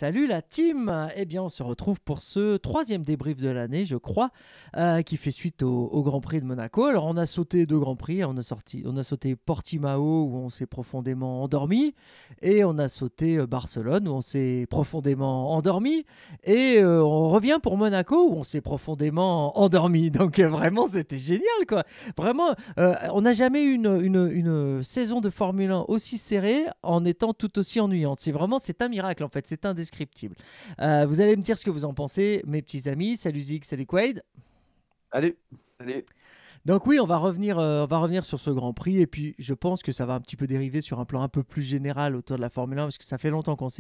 Salut la team! Eh bien, on se retrouve pour ce troisième débrief de l'année, je crois, qui fait suite au Grand Prix de Monaco. Alors, on a sauté deux Grands Prix. On a sauté Portimao, où on s'est profondément endormi, et on a sauté Barcelone, où on s'est profondément endormi, et on revient pour Monaco, où on s'est profondément endormi. Donc, vraiment, c'était génial, quoi. Vraiment, on n'a jamais eu une saison de Formule 1 aussi serrée en étant tout aussi ennuyante. C'est un miracle, en fait. C'est indescriptible. Vous allez me dire ce que vous en pensez, mes petits amis. Salut Zig, salut Quaid. Allez, allez. Donc oui, on va revenir sur ce Grand Prix et puis je pense que ça va un petit peu dériver sur un plan un peu plus général autour de la Formule 1 parce que ça fait longtemps qu'on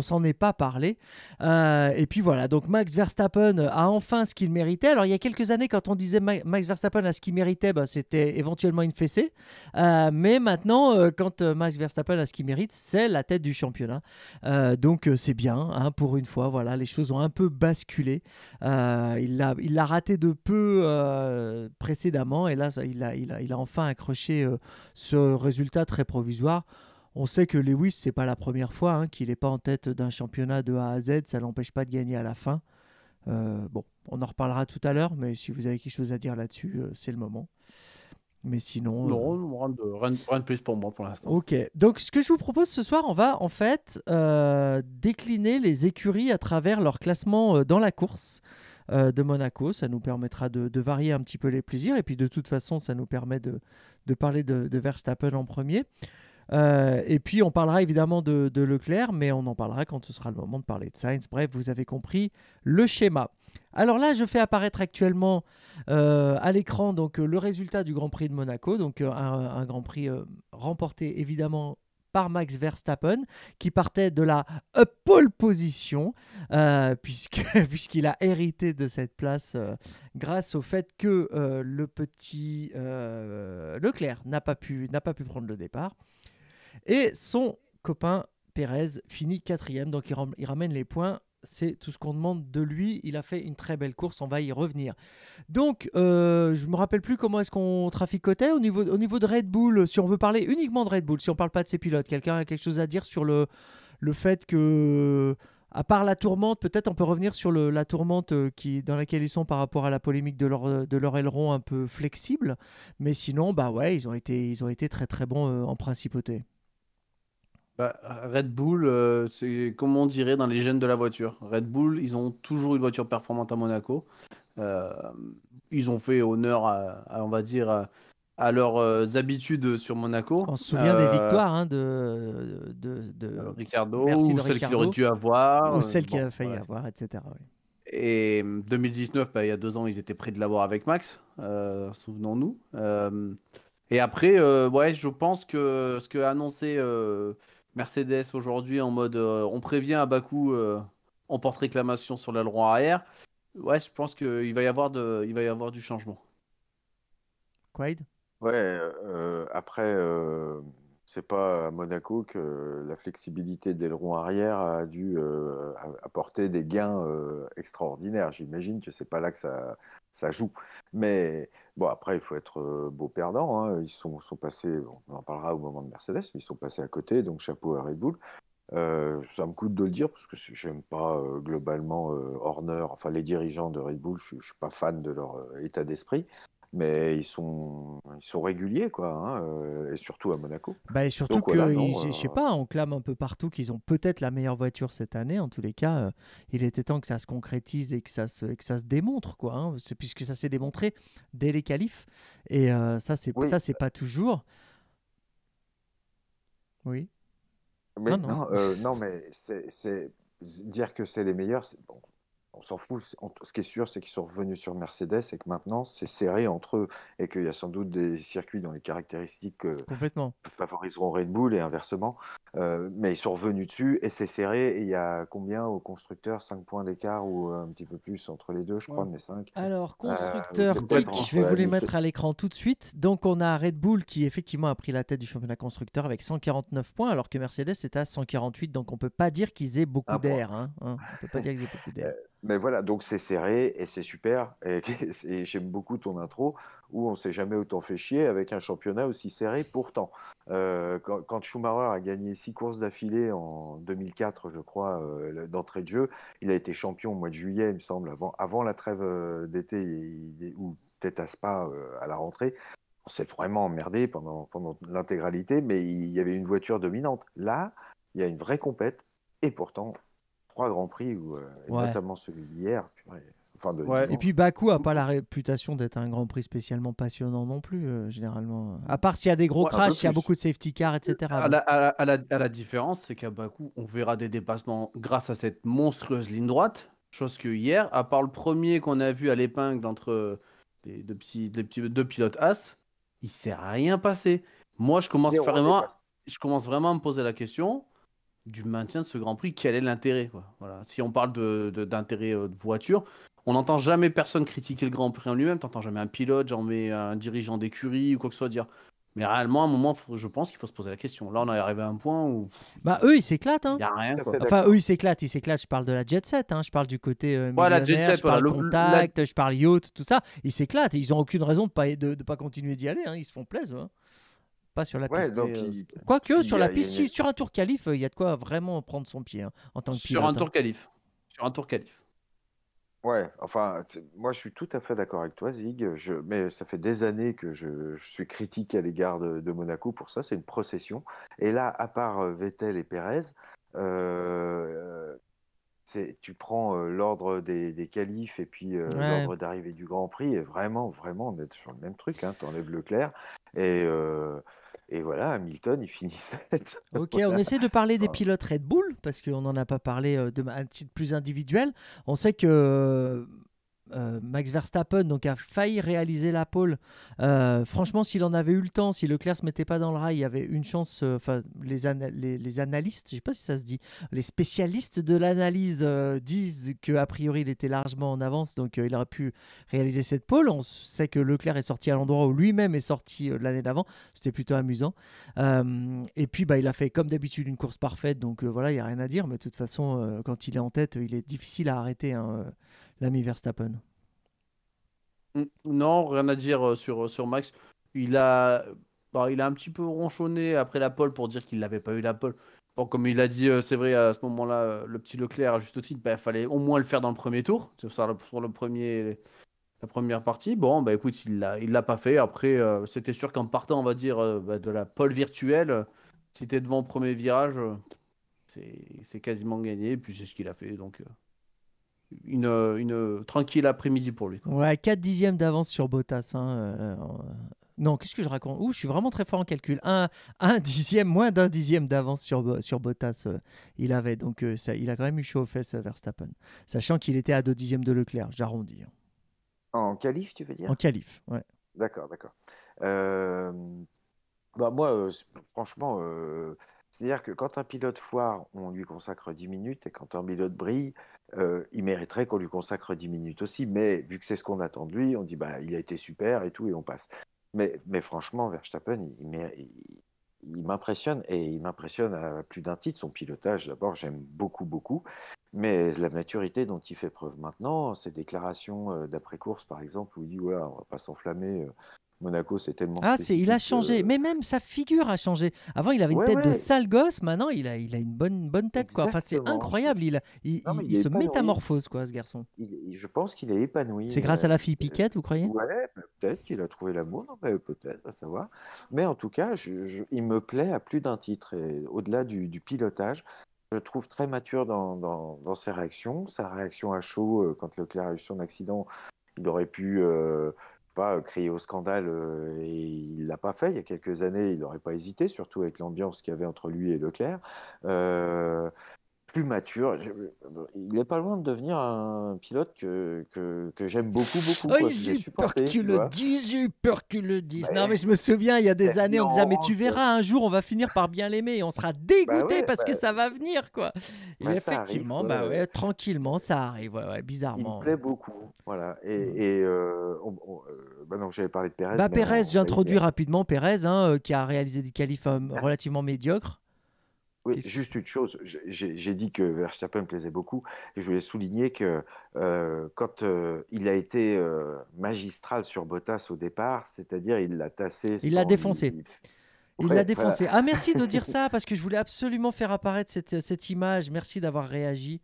s'en est pas parlé. Et puis voilà, donc Max Verstappen a enfin ce qu'il méritait. Alors il y a quelques années, quand on disait Max Verstappen a ce qu'il méritait, bah, c'était éventuellement une fessée. Mais maintenant, quand Max Verstappen a ce qu'il mérite, c'est la tête du championnat. Donc c'est bien, hein, pour une fois. Voilà, les choses ont un peu basculé. Il l'a raté de peu précédemment et là il a enfin accroché ce résultat très provisoire. On sait que Lewis, c'est pas la première fois qu'il n'est pas en tête d'un championnat de A à Z, ça l'empêche pas de gagner à la fin. Bon, on en reparlera tout à l'heure, mais si vous avez quelque chose à dire là-dessus, c'est le moment. Mais sinon, Non, rien de plus pour moi pour l'instant. ok. Donc, ce que je vous propose ce soir, on va en fait décliner les écuries à travers leur classement dans la course de Monaco. Ça nous permettra de varier un petit peu les plaisirs. Et puis, de toute façon, ça nous permet de parler de Verstappen en premier. Et puis, on parlera évidemment de Leclerc, mais on en parlera quand ce sera le moment de parler de Sainz. Bref, vous avez compris le schéma. Alors là, je fais apparaître actuellement à l'écran donc le résultat du Grand Prix de Monaco, donc un Grand Prix remporté évidemment par Max Verstappen, qui partait de la pole position, puisqu'il a hérité de cette place grâce au fait que le petit Leclerc n'a pas pu prendre le départ. Et son copain Pérez finit quatrième, donc il ramène les points. C'est tout ce qu'on demande de lui. Il a fait une très belle course, on va y revenir. Donc, je ne me rappelle plus comment est-ce qu'on traficotait au niveau de Red Bull. Si on veut parler uniquement de Red Bull, si on ne parle pas de ses pilotes, quelqu'un a quelque chose à dire sur le fait que, à part la tourmente, peut-être on peut revenir sur la tourmente dans laquelle ils sont par rapport à la polémique de leur aileron un peu flexible. Mais sinon, bah ouais, ils ont été très très bons en principauté. Bah, Red Bull, c'est comme on dirait dans les gènes de la voiture. Red Bull, ils ont toujours une voiture performante à Monaco. Euh, Ils ont fait honneur on va dire, à leurs habitudes sur Monaco. On se souvient des victoires Ricardo, merci ou de celle qu'il aurait Ricardo, dû avoir. ou celle qu'il Bon, a failli ouais. avoir, etc. Ouais. Et 2019, bah, il y a 2 ans, ils étaient près de l'avoir avec Max, souvenons-nous. Et après, ouais, je pense que ce que a annoncé Mercedes aujourd'hui en mode on prévient à bas coût, on porte réclamation sur l'aileron arrière, ouais, je pense qu'il va y avoir il va y avoir du changement. Quaid. Ouais, après, c'est pas à Monaco que la flexibilité d'aileron arrière a dû apporter des gains extraordinaires. J'imagine que c'est pas là que ça joue. Mais bon, après, il faut être beau perdant, hein. Ils sont passés, on en parlera au moment de Mercedes, mais ils sont passés à côté, donc chapeau à Red Bull. Ça me coûte de le dire parce que j'aime pas globalement Horner, enfin les dirigeants de Red Bull, je suis pas fan de leur état d'esprit, mais ils sont réguliers quoi, hein, et surtout à Monaco. Bah, et surtout Donc voilà, que, non. je sais pas, on clame un peu partout qu'ils ont peut-être la meilleure voiture cette année. En tous les cas, il était temps que ça se concrétise et que que ça se démontre, quoi. Puisque ça s'est démontré dès les qualifs. Et Oui, ça, c'est pas toujours. Oui. Non, mais non. non, non, mais c'est dire que c'est les meilleurs, bon, on s'en fout. Ce qui est sûr, c'est qu'ils sont revenus sur Mercedes et que maintenant c'est serré entre eux et qu'il y a sans doute des circuits dont les caractéristiques Complètement. favoriseront Red Bull et inversement. Mais ils sont revenus dessus et c'est serré. Et il y a combien au constructeur? 5 points d'écart ou un petit peu plus entre les deux, je crois, Ouais. mais 5. Alors, C'est constructeur, peut-être tic, je entre vais la vous les limite. mettre à l'écran tout de suite. Donc, on a Red Bull qui, effectivement, a pris la tête du championnat constructeur avec 149 points, alors que Mercedes est à 148. Donc, on peut pas dire qu'ils aient beaucoup Un point. d'air. On peut pas dire qu'ils aient beaucoup d'air. Mais voilà, donc c'est serré et c'est super. Et j'aime beaucoup ton intro où on s'est jamais autant fait chier avec un championnat aussi serré pourtant. Quand Schumacher a gagné 6 courses d'affilée en 2004, je crois, d'entrée de jeu, il a été champion au mois de juillet, il me semble, avant la trêve d'été, ou peut-être à Spa à la rentrée. On s'est vraiment emmerdé pendant l'intégralité, mais il y avait une voiture dominante. Là, il y a une vraie compète, et pourtant, 3 Grands Prix, et Ouais. notamment celui d'hier, enfin de Ouais. Et dimanche. puis Bakou a pas la réputation d'être un Grand Prix spécialement passionnant non plus, généralement. À part s'il y a des gros Ouais, un peu crashs, il y a plus. beaucoup de safety cars, etc. À Bon. la différence, c'est qu'à Bakou, on verra des dépassements grâce à cette monstrueuse ligne droite. Chose que hier, à part le premier qu'on a vu à l'épingle entre les deux pilotes As, il s'est rien passé. Moi, Zéro dépassement. je commence vraiment à me poser la question du maintien de ce Grand Prix. Quel est l'intérêt, quoi? Voilà. Si on parle d'intérêt de voiture, on n'entend jamais personne critiquer le Grand Prix en lui-même. T'entends jamais un pilote, jamais un dirigeant d'écurie ou quoi que ce soit dire. Mais réellement, à un moment, je pense qu'il faut se poser la question. Là, on est arrivé à un point où Bah, eux, ils s'éclatent, il hein. n'y a rien, Tout à quoi. fait Enfin, d'accord. eux, ils s'éclatent. Je parle de la jet set, hein. Je parle du côté Voilà, Jet millionnaire, Set, je parle voilà. contact, je parle yacht, tout ça. Ils s'éclatent. Ils n'ont aucune raison de pas continuer d'y aller, hein. Ils se font plaisir, hein. Pas sur la Ouais, piste. donc Quoique, puis sur la piste, sur un tour qualif, il y a de quoi vraiment prendre son pied, hein, en tant que sur un pilote, hein. tour qualif. Sur un tour qualif. Ouais, enfin, moi je suis tout à fait d'accord avec toi, Zig. Mais ça fait des années que je suis critique à l'égard de Monaco pour ça. C'est une procession. Et là, à part Vettel et Pérez, tu prends l'ordre des qualifs et puis Ouais. l'ordre d'arrivée du Grand Prix. Et vraiment, vraiment, on est sur le même truc. Hein. T'enlèves Leclerc et voilà, Hamilton, il finit 7. Ok, on Voilà. essaie de parler des Enfin, pilotes Red Bull, parce qu'on n'en a pas parlé un titre plus individuel. On sait que Max Verstappen donc, a failli réaliser la pole. Franchement, s'il en avait eu le temps, si Leclerc ne se mettait pas dans le rail, il y avait une chance. Enfin, les analystes, je ne sais pas si ça se dit, les spécialistes de l'analyse disent qu'a priori il était largement en avance, donc il aurait pu réaliser cette pole. On sait que Leclerc est sorti à l'endroit où lui-même est sorti l'année d'avant. C'était plutôt amusant. Et puis, bah, il a fait comme d'habitude une course parfaite, donc voilà, il n'y a rien à dire. Mais de toute façon, quand il est en tête, il est difficile à arrêter, hein, l'ami Verstappen. Non, rien à dire sur Max. Il a, il a un petit peu ronchonné après la pole pour dire qu'il n'avait pas eu la pole. Bon, comme il a dit, c'est vrai, à ce moment-là, le petit Leclerc, à juste titre, il fallait au moins le faire dans le premier tour, sur la première partie. Bon, bah écoute, il l'a pas fait. Après, c'était sûr qu'en partant, on va dire, de la pole virtuelle, si t'es devant au premier virage, c'est quasiment gagné. Et puis c'est ce qu'il a fait. Donc, une tranquille après-midi pour lui, quoi. Ouais, 4 dixièmes d'avance sur Bottas, hein, non, qu'est-ce que je raconte? Ouh, je suis vraiment très fort en calcul. Un dixième, moins d'un dixième d'avance sur Bottas, il avait. Donc, il a quand même eu chaud aux fesses, Verstappen. Sachant qu'il était à 2 dixièmes de Leclerc, j'arrondis, hein. en qualif, tu veux En dire? qualif, ouais. D'accord, d'accord. Euh, Bah moi, franchement, c'est-à-dire que quand un pilote foire, on lui consacre 10 minutes, et quand un pilote brille, il mériterait qu'on lui consacre 10 minutes aussi. Mais vu que c'est ce qu'on attend de lui, on dit bah il a été super et tout, et on passe. Mais franchement, Verstappen, il m'impressionne, et il m'impressionne à plus d'un titre. Son pilotage, d'abord, j'aime beaucoup, beaucoup. Mais la maturité dont il fait preuve maintenant, ses déclarations d'après-course, par exemple, où il dit ouais, on va pas s'enflammer. Monaco, c'est tellement Ah, il a spécifique. changé. Mais même sa figure a changé. Avant, il avait une Ouais, tête de ouais, sale gosse. Maintenant, il a une bonne tête, quoi. Enfin, c'est exactement. incroyable. Non, mais Il il est se épanoui. métamorphose, quoi, ce garçon. Je pense qu'il est épanoui. C'est grâce à la fille Piquette, vous croyez? Ouais, peut-être qu'il a trouvé l'amour, non, mais peut-être, à savoir. Mais en tout cas, il me plaît à plus d'un titre. Et au-delà du pilotage, je le trouve très mature dans ses réactions. Sa réaction à chaud, quand Leclerc a eu son accident, il aurait pu pas crier au scandale, et il l'a pas fait. Il y a quelques années, il n'aurait pas hésité, surtout avec l'ambiance qu'il y avait entre lui et Leclerc. Plus mature. Il n'est pas loin de devenir un pilote que j'aime beaucoup, beaucoup, Oh, quoi, que j'ai j'ai peur que supporté, tu tu le vois. dises, j'ai peur que tu le dises. Non, mais Mais je me souviens, il y a des années, on disait, mais tu Terniante, verras, un jour, on va finir par bien l'aimer et on sera bah dégoûté ouais, parce que ça va venir, quoi. Et ça arrive, effectivement, quoi. bah ouais, tranquillement, ça arrive, ouais, Il me bizarrement. plaît beaucoup, voilà. Bah non, j'avais parlé de Pérez, Bah, mais Pérez, on va y j'introduis venir. rapidement Pérez, hein, qui a réalisé des qualifs relativement médiocres. Oui, Qu'est-ce juste une chose, j'ai dit que Verstappen me plaisait beaucoup, et je voulais souligner que quand il a été magistral sur Bottas au départ, c'est-à-dire il l'a tassé Il l'a sans défoncé. lui... Il l'a Ouais, voilà. défoncé. Ah, merci de dire ça, parce que je voulais absolument faire apparaître cette image. Merci d'avoir réagi.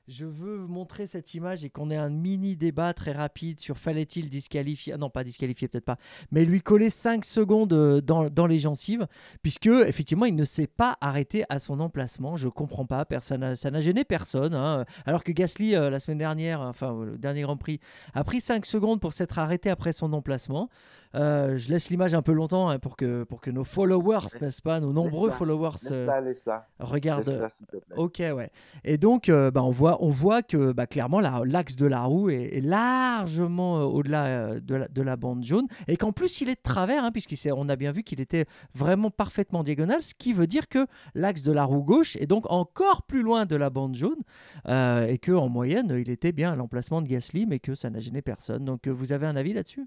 Je veux montrer cette image et qu'on ait un mini débat très rapide sur fallait-il disqualifier, ah non pas disqualifier peut-être pas, mais lui coller 5 secondes dans les gencives, puisque effectivement il ne s'est pas arrêté à son emplacement. Je comprends pas, ça n'a gêné personne, hein. Alors que Gasly la semaine dernière, enfin le dernier Grand Prix, a pris 5 secondes pour s'être arrêté après son emplacement. Je laisse l'image un peu longtemps hein, pour que nos followers, Laisse- n'est-ce pas, nos nombreux Laisse-la, followers laisse-la, regardent. laisse-la, s'il te plaît. Ok, ouais. Et donc, on voit que clairement, l'axe de la roue est largement au-delà de la bande jaune. Et qu'en plus, il est de travers, hein, puisqu'on a bien vu qu'il était vraiment parfaitement diagonal, ce qui veut dire que l'axe de la roue gauche est donc encore plus loin de la bande jaune. Et qu'en moyenne, il était bien à l'emplacement de Gasly, mais que ça n'a gêné personne. Donc, vous avez un avis là-dessus?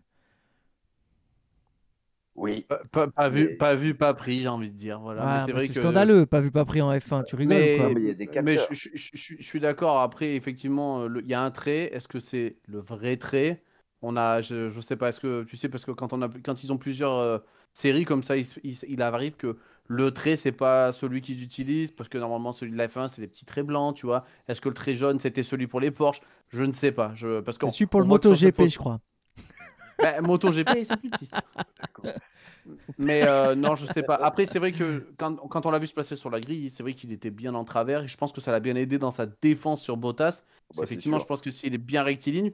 Oui, mais, Pas vu, pas pris, j'ai envie de dire. Voilà. Mais Ouais, c'est bah, vrai c'est que. scandaleux, pas vu, pas pris en F1. Tu rigoles ou non, quoi? Mais, mais il y a des mais capteurs. je suis d'accord. Après, effectivement, il y a un trait. Est-ce que c'est le vrai trait? Je sais pas. Est-ce que tu sais, parce que quand ils ont plusieurs séries comme ça, il arrive que le trait, c'est pas celui qu'ils utilisent, parce que normalement, celui de la F1, c'est les petits traits blancs, tu vois. Est-ce que le trait jaune, c'était celui pour les Porsche? Je ne sais pas. Parce C'est qu'on celui pour on le voit que sur cette MotoGP, photo. je crois. Ben, MotoGP, ils sont plus petits. D'accord. Mais non, je sais pas. Après, c'est vrai que quand on l'a vu se placer sur la grille, c'est vrai qu'il était bien en travers. Et je pense que ça l'a bien aidé dans sa défense sur Bottas. Bah, c'est Effectivement, je sûr. pense que s'il est bien rectiligne,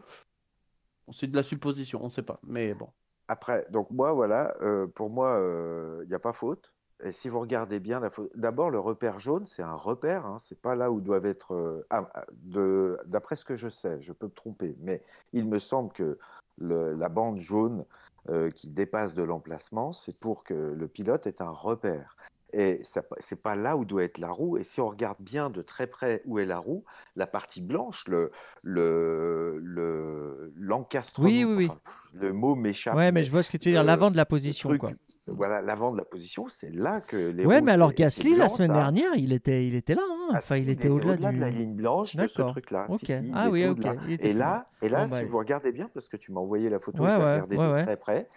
c'est de la supposition, on ne sait pas. Mais bon. Après, donc moi, voilà, pour moi, il n'y a pas faute. Et si vous regardez bien la faute, d'abord le repère jaune, c'est un repère, hein, c'est pas là où doivent être. D'après ce que je sais, je peux me tromper, mais il me semble que la bande jaune qui dépasse de l'emplacement, c'est pour que le pilote ait un repère. Et c'est pas là où doit être la roue. Et si on regarde bien de très près où est la roue, la partie blanche, Oui, l'encastrement, oui, oui. enfin, le mot m'échappe, Ouais, mais mais je vois ce que tu veux dire. L'avant de la position, quoi. truc, voilà, l'avant de la position, c'est là que les Ouais, roues, mais alors c'est Gasly, la blanc, semaine ça. dernière, il était là, hein. Ah Enfin, si, il il était était au-delà au-delà de la du. ligne blanche de ce D'accord. truc-là. Si, Ok. si, il Ah était oui, ok. au-delà. Il était plus loin. Et Bon, là, bah, si vous regardez bien, parce que tu m'as envoyé la photo, ouais, je l'ai ouais, regardé ouais, de ouais. très près,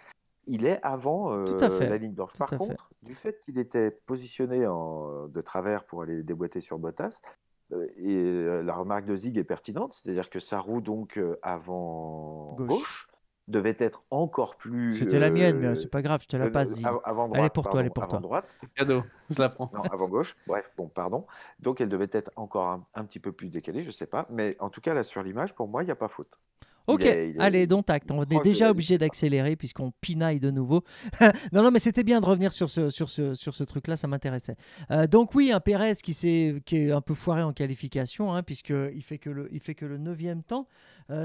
il est avant Tout à fait. la ligne blanche. Tout Par à fait. contre, du fait qu'il était positionné de travers pour aller déboîter sur Bottas, la remarque de Zig est pertinente, c'est-à-dire que sa roue donc avant Gauche. gauche devait être encore plus C'était la mienne, mais c'est pas grave, je te la passe, Zig. avant Elle est droite, pour toi, elle est pardon, pour avant toi. droite. Cadeau, je la prends. Non, avant gauche. Bref, bon, pardon. Donc elle devait être encore un petit peu plus décalée, je sais pas. Mais en tout cas, là sur l'image, pour moi, il n'y a pas faute. Ok, allez, donc tact. On est Proche de déjà la obligé ligne. d'accélérer puisqu'on pinaille de nouveau. Non, mais c'était bien de revenir sur ce truc-là, ça m'intéressait. Donc oui, un Pérez qui est un peu foiré en qualification, hein, puisqu'il fait que le 9e temps.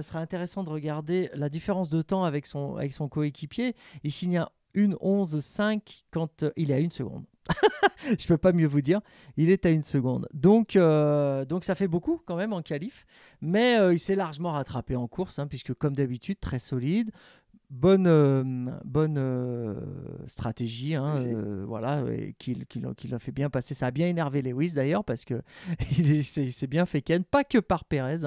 Sera intéressant de regarder la différence de temps avec son coéquipier. Il signe un 1:11.5 quand il est à 1 seconde. Je peux pas mieux vous dire. Il est à 1 seconde. Donc ça fait beaucoup quand même en qualif. Mais il s'est largement rattrapé en course, hein, puisque comme d'habitude, très solide. Bonne stratégie, hein, voilà, et qu'il a fait bien passer. Ça a bien énervé Lewis d'ailleurs, parce que il s'est bien fait ken, pas que par Pérez,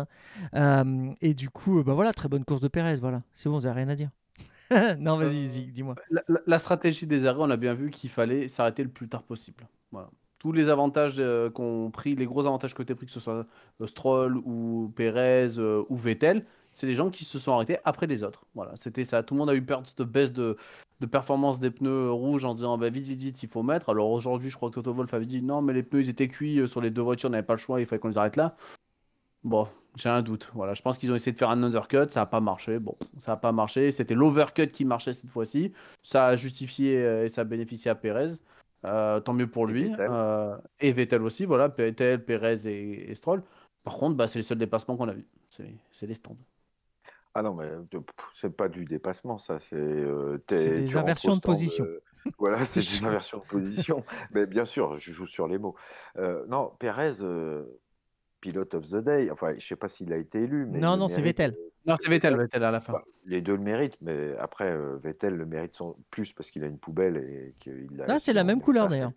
hein. Et du coup, voilà, très bonne course de Pérez. Voilà, c'est bon, vous n'avez rien à dire. Non, vas-y, dis-moi. La stratégie des arrêts, on a bien vu qu'il fallait s'arrêter le plus tard possible. Voilà. Tous les avantages qu'ont pris, les gros avantages que tu as pris, que ce soit Stroll ou Perez ou Vettel, c'est des gens qui se sont arrêtés après les autres. Voilà, c'était ça. Tout le monde a eu peur de cette baisse de performance des pneus rouges en disant bah, vite, vite, vite, il faut mettre. Alors aujourd'hui, je crois que Toto Wolff avait dit non, mais les pneus ils étaient cuits sur les deux voitures, on n'avait pas le choix, il fallait qu'on les arrête là. Bon, j'ai un doute. Voilà, je pense qu'ils ont essayé de faire un undercut, ça n'a pas marché. Bon, ça n'a pas marché. C'était l'overcut qui marchait cette fois-ci. Ça a justifié et ça a bénéficié à Perez. Tant mieux pour Et lui. Vettel. Et Vettel aussi, voilà, Vettel, Perez et Stroll. Par contre, bah, c'est les seuls dépassements qu'on a vus. C'est les stands. Ah non, mais c'est pas du dépassement, ça. C'est des tu rentres inversions au de stand, position. voilà, c'est des inversions de position. Mais bien sûr, je joue sur les mots. Non, Pérez, pilote of the day. Enfin, je sais pas s'il a été élu, mais il Non, le non, c'est mérite. Vettel. Non, c'est Vettel à la fin. Bah, les deux le méritent, mais après, Vettel le mérite plus parce qu'il a une poubelle et qu'il a Là, c'est la sûrement même un couleur expert d'ailleurs.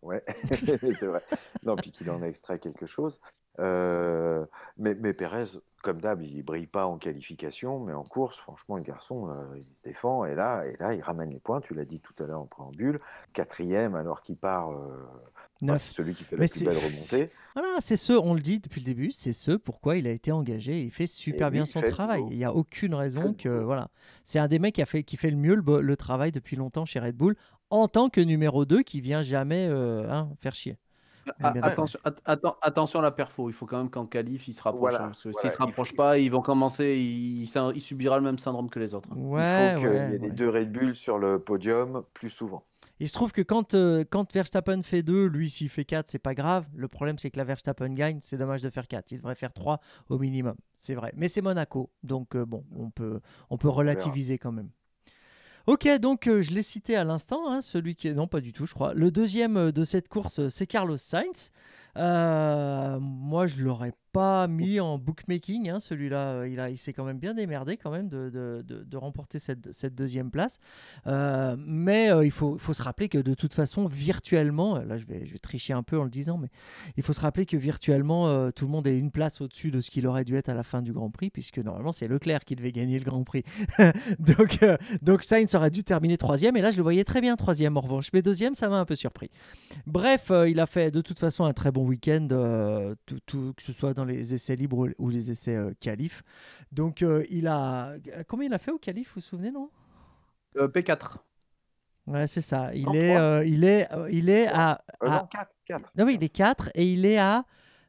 Ouais, c'est vrai. Non, puis qu'il en a extrait quelque chose. Mais Pérez, comme d'hab, il brille pas en qualification, mais en course, franchement, le garçon, il se défend. Et là, il ramène les points. Tu l'as dit tout à l'heure en préambule. Quatrième, alors qu'il part. Enfin, c'est 9. celui qui fait la Mais plus belle remontée. voilà, c'est ce, on le dit depuis le début, c'est ce pourquoi il a été engagé. Il fait Et super oui, bien il son fait le travail. boulot. Il n'y a aucune Il fait raison le que. boulot. Voilà. C'est un des mecs qui fait le mieux le travail depuis longtemps chez Red Bull, en tant que numéro 2 qui vient jamais faire chier. On est bien d'accord. Attention à la perfo. Il faut quand même qu'en qualif, il se rapproche. Parce que s'il Voilà. se rapproche pas, ils vont commencer. Il subira le même syndrome que les autres. Il faut Ouais, qu'il y ouais, ait les ouais. deux Red Bull sur le podium plus souvent. Il se trouve que quand Verstappen fait 2, lui, s'il fait 4, c'est pas grave. Le problème, c'est que la Verstappen gagne. C'est dommage de faire 4. Il devrait faire 3 au minimum. C'est vrai. Mais c'est Monaco. Donc, bon, on peut verra. relativiser quand même. Ok, donc je l'ai cité à l'instant, hein, celui qui est... Non, pas du tout, je crois. Le deuxième de cette course, c'est Carlos Sainz. Moi, je l'aurais pas mis en bookmaking, hein, celui-là. Il s'est quand même bien démerdé quand même de remporter cette deuxième place. Mais il faut se rappeler que de toute façon, virtuellement, là je vais tricher un peu en le disant, mais il faut se rappeler que virtuellement, tout le monde est une place au-dessus de ce qu'il aurait dû être à la fin du Grand Prix, puisque normalement c'est Leclerc qui devait gagner le Grand Prix. Donc Sainz aurait dû terminer troisième, et là je le voyais très bien troisième en revanche, mais deuxième ça m'a un peu surpris. Bref, il a fait de toute façon un très bon week-end, que ce soit dans les essais libres ou les essais qualifs. Donc combien il a fait au qualif, vous vous souvenez, non? P4. Ouais, c'est ça. Il Non, est, trois. il est Non, 4. non, oui, il est 4 et il est à,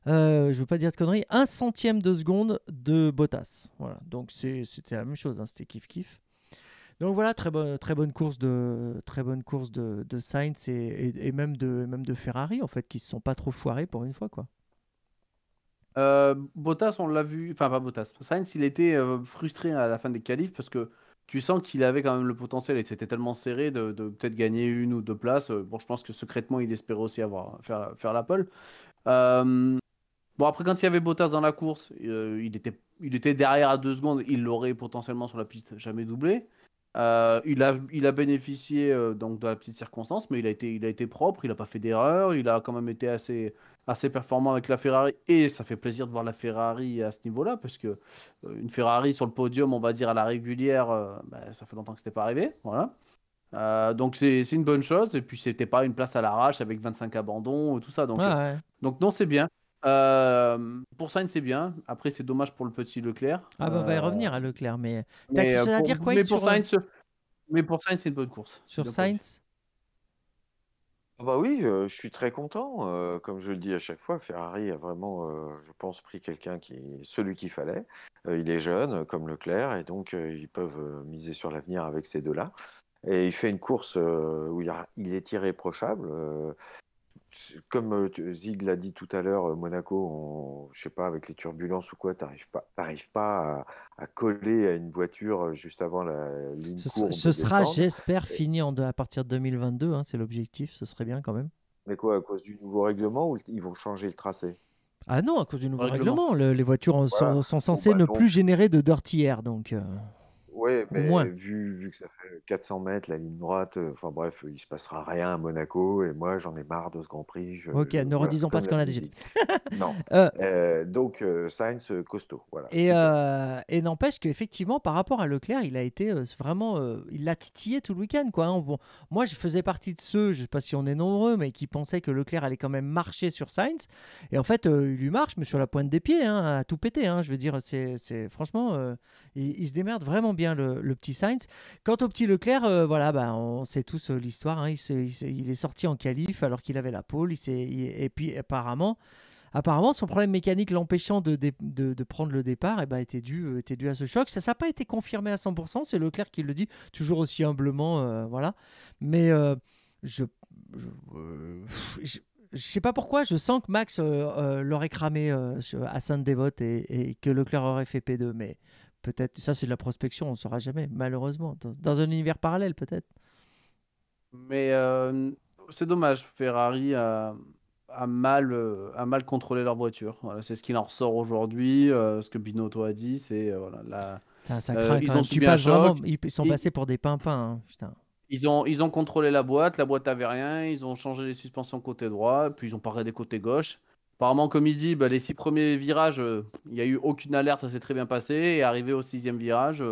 je veux pas dire de conneries, 1 centième de seconde de Bottas. Voilà, donc c'était la même chose, hein, c'était kiff-kiff. Donc voilà, très bonne course de Sainz et même de Ferrari, en fait, qui se sont pas trop foirés pour une fois, quoi. Bottas, on l'a vu. Enfin, pas Bottas. Sainz, il était frustré à la fin des qualifs parce que tu sens qu'il avait quand même le potentiel et c'était tellement serré de peut-être gagner 1 ou 2 places. Bon, je pense que secrètement, il espérait aussi faire la pole. Euh, Bon, après, quand il y avait Bottas dans la course, il était derrière à 2 secondes. Il l'aurait potentiellement sur la piste jamais doublé. Il a bénéficié donc de la petite circonstance, mais il a été propre. Il n'a pas fait d'erreur. Il a quand même été assez performant avec la Ferrari. Et ça fait plaisir de voir la Ferrari à ce niveau-là, parce que une Ferrari sur le podium, on va dire à la régulière, ça fait longtemps que c'était pas arrivé. Voilà. Donc c'est une bonne chose. Et puis c'était pas une place à l'arrache avec 25 abandons et tout ça. Ouais, ouais. Donc non, c'est bien. Pour Sainz, c'est bien. Après, c'est dommage pour le petit Leclerc. Ah bah on va y revenir à Leclerc, mais t'as Mais, quelque chose à pour, dire, quoi, mais pour Sainz, c'est une bonne course. sur Bien pour lui. Sainz? Ah bah oui, je suis très content. Comme je le dis à chaque fois, Ferrari a vraiment, je pense, pris celui qu'il fallait. Il est jeune, comme Leclerc, et donc ils peuvent miser sur l'avenir avec ces deux-là. Et il fait une course où il est irréprochable. Comme Zig l'a dit tout à l'heure, Monaco, je sais pas, avec les turbulences ou quoi, t'arrives pas à coller à une voiture juste avant la ligne courbe Ce des sera, stands. j'espère, fini à partir de 2022, hein, c'est l'objectif, ce serait bien quand même. Mais quoi, à cause du nouveau règlement ou ils vont changer le tracé? Ah non, à cause du nouveau Règlement. règlement, les voitures Voilà. sont Bon, censées bah, ne donc, plus générer de dirty air, donc ouais, au mais moins. vu que ça fait 400 mètres, la ligne droite, enfin bref, il se passera rien à Monaco, et moi j'en ai marre de ce Grand Prix. Ok, ne Voilà, redisons pas comme ce la qu'on a déjà dit. musique. Non. Donc Sainz, costaud, voilà. Super. Et n'empêche qu'effectivement, par rapport à Leclerc, il a été vraiment. Il l'a titillé tout le week-end, quoi, hein. Bon, moi, je faisais partie de ceux, je ne sais pas si on est nombreux, mais qui pensaient que Leclerc allait quand même marcher sur Sainz. Et en fait, il lui marche, mais sur la pointe des pieds, hein, à tout péter, hein. Je veux dire, franchement, il se démerde vraiment bien, le petit Sainz. Quant au petit Leclerc, voilà, bah, on sait tous l'histoire, hein. Il est sorti en qualif alors qu'il avait la pole. Et puis, apparemment, son problème mécanique l'empêchant de prendre le départ était dû à ce choc. Ça n'a pas été confirmé à 100%, c'est Leclerc qui le dit, toujours aussi humblement. Voilà. Mais je sais pas pourquoi, je sens que Max l'aurait cramé à Sainte-Dévote et que Leclerc aurait fait P2. Mais peut-être, ça c'est de la prospection, on ne saura jamais, malheureusement. Dans un univers parallèle, peut-être. Mais c'est dommage. Ferrari a mal contrôlé leur voiture. Voilà, c'est ce qu'il en ressort aujourd'hui. Ce que Binotto a dit, c'est voilà, Putain, ça craint quand ils ont même. Tu subi un passes choc. vraiment. Ils sont Et, passés pour des pimpins, hein, putain. Ils ont contrôlé la boîte avait rien, ils ont changé les suspensions côté droit, puis ils ont paré des côtés gauche. Apparemment, comme il dit, bah, les 6 premiers virages, il n'y a eu aucune alerte, ça s'est très bien passé. Et arrivé au 6e virage,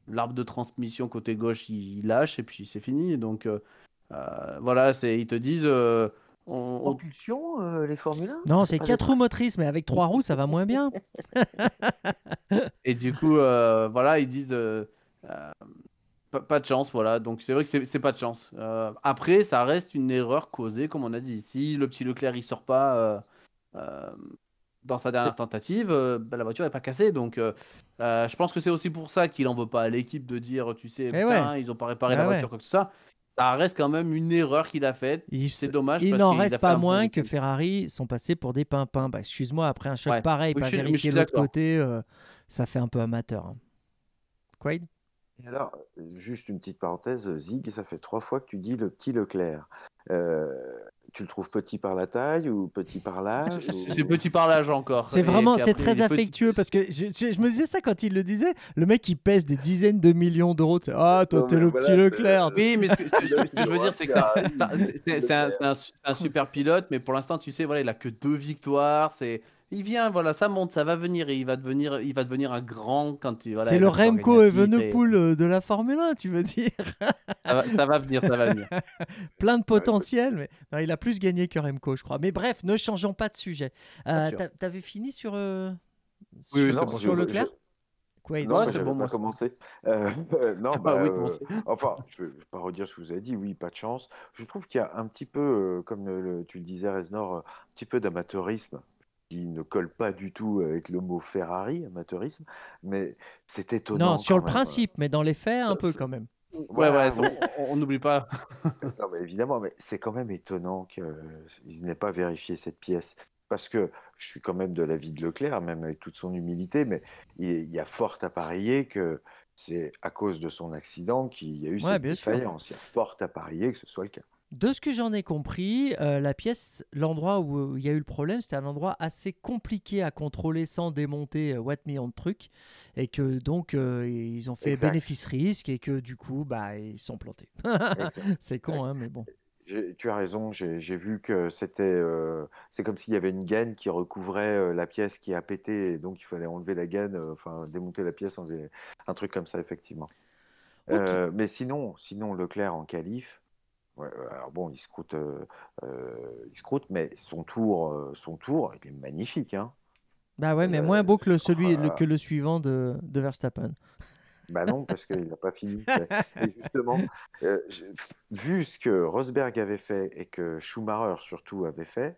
l'arbre de transmission côté gauche, il lâche et puis c'est fini. Donc voilà, ils te disent, Propulsion, les Formule 1? Non, C'est c'est pas 4 des roues motrices, mais avec 3 roues, ça va moins bien. et du coup, voilà, ils disent pas de chance, voilà. Donc c'est vrai que c'est pas de chance. Après, ça reste une erreur causée, comme on a dit. Si le petit Leclerc il sort pas euh, dans sa dernière tentative, bah, la voiture n'est pas cassée. Donc je pense que c'est aussi pour ça qu'il en veut pas à l'équipe de dire, tu sais, Eh putain, ouais. ils ont pas réparé Ah la ouais. voiture, quoi que ce soit. Ça reste quand même une erreur qu'il a faite. C'est dommage Il parce n'en qu'il a reste fait pas un bon moins que week-end. Ferrari sont passés pour des pimpins. Bah, excuse-moi, après un choc Ouais. pareil, Oui, pas mais je vérifier suis l'autre d'accord. côté, ça fait un peu amateur. Hein. Quaid? Et alors, juste une petite parenthèse, Zig, ça fait 3 fois que tu dis le petit Leclerc. Tu le trouves petit par la taille ou petit par l'âge C'est petit parlage encore. C'est Et vraiment, puis c'est après, très il est petit. affectueux parce que je me disais ça quand il le disait. Le mec qui pèse des dizaines de millions d'euros, tu sais, ah toi Non, t'es mais le voilà, petit Leclerc. Oui, mais ce que je veux dire, c'est que Ferrari, c'est un super pilote, mais pour l'instant, tu sais, voilà, il a que 2 victoires. Il vient, voilà, ça monte, ça va venir, et il va devenir un grand quand voilà, C'est il le va pouvoir gagner Remco un titre. Evenepoel de la Formule 1, tu veux dire. Ça va venir, ça va venir. Plein de potentiel, mais non, il a plus gagné que Remco, je crois. Mais bref, ne changeons pas de sujet. Bien sûr. T'avais fini sur, Oui, sur, c'est bon, sur Leclerc? Quaid. Non, Ouais, mais c'est j'avais bon, pas moi. commencé. Non, Ah oui, bon, enfin, je vais pas redire ce que vous avez dit. Oui, pas de chance. Je trouve qu'il y a un petit peu, comme tu le disais, Reznor, un petit peu d'amateurisme qui ne colle pas du tout avec le mot Ferrari, amateurisme, mais c'est étonnant Non, sur quand le même. principe, mais dans les faits, un peu C'est- quand même. Voilà, ouais, on n'oublie pas. non, mais évidemment, mais c'est quand même étonnant qu'il n'ait pas vérifié cette pièce. Parce que je suis quand même de l'avis de Leclerc, même avec toute son humilité, mais il y a fort à parier que c'est à cause de son accident qu'il y a eu Ouais, cette bien sûr. défaillance. Il y a fort à parier que ce soit le cas. De ce que j'en ai compris, la pièce, l'endroit où il y a eu le problème, c'était un endroit assez compliqué à contrôler sans démonter what millions de trucs. Et que donc, ils ont fait Exact. bénéfice-risque et que du coup, bah, ils sont plantés. Exact. C'est con, hein, mais bon. Tu as raison, j'ai vu que c'est comme s'il y avait une gaine qui recouvrait la pièce qui a pété, et donc il fallait enlever la gaine, enfin démonter la pièce, on faisait un truc comme ça, effectivement. Ok. Mais sinon, Leclerc en qualif, ouais, alors bon, il scroute, mais son tour, il est magnifique, hein. Bah ouais, mais moins beau que Sur, le suivant de Verstappen. Bah non, parce qu'il n'a pas fini. Et justement, vu ce que Rosberg avait fait et que Schumacher surtout avait fait,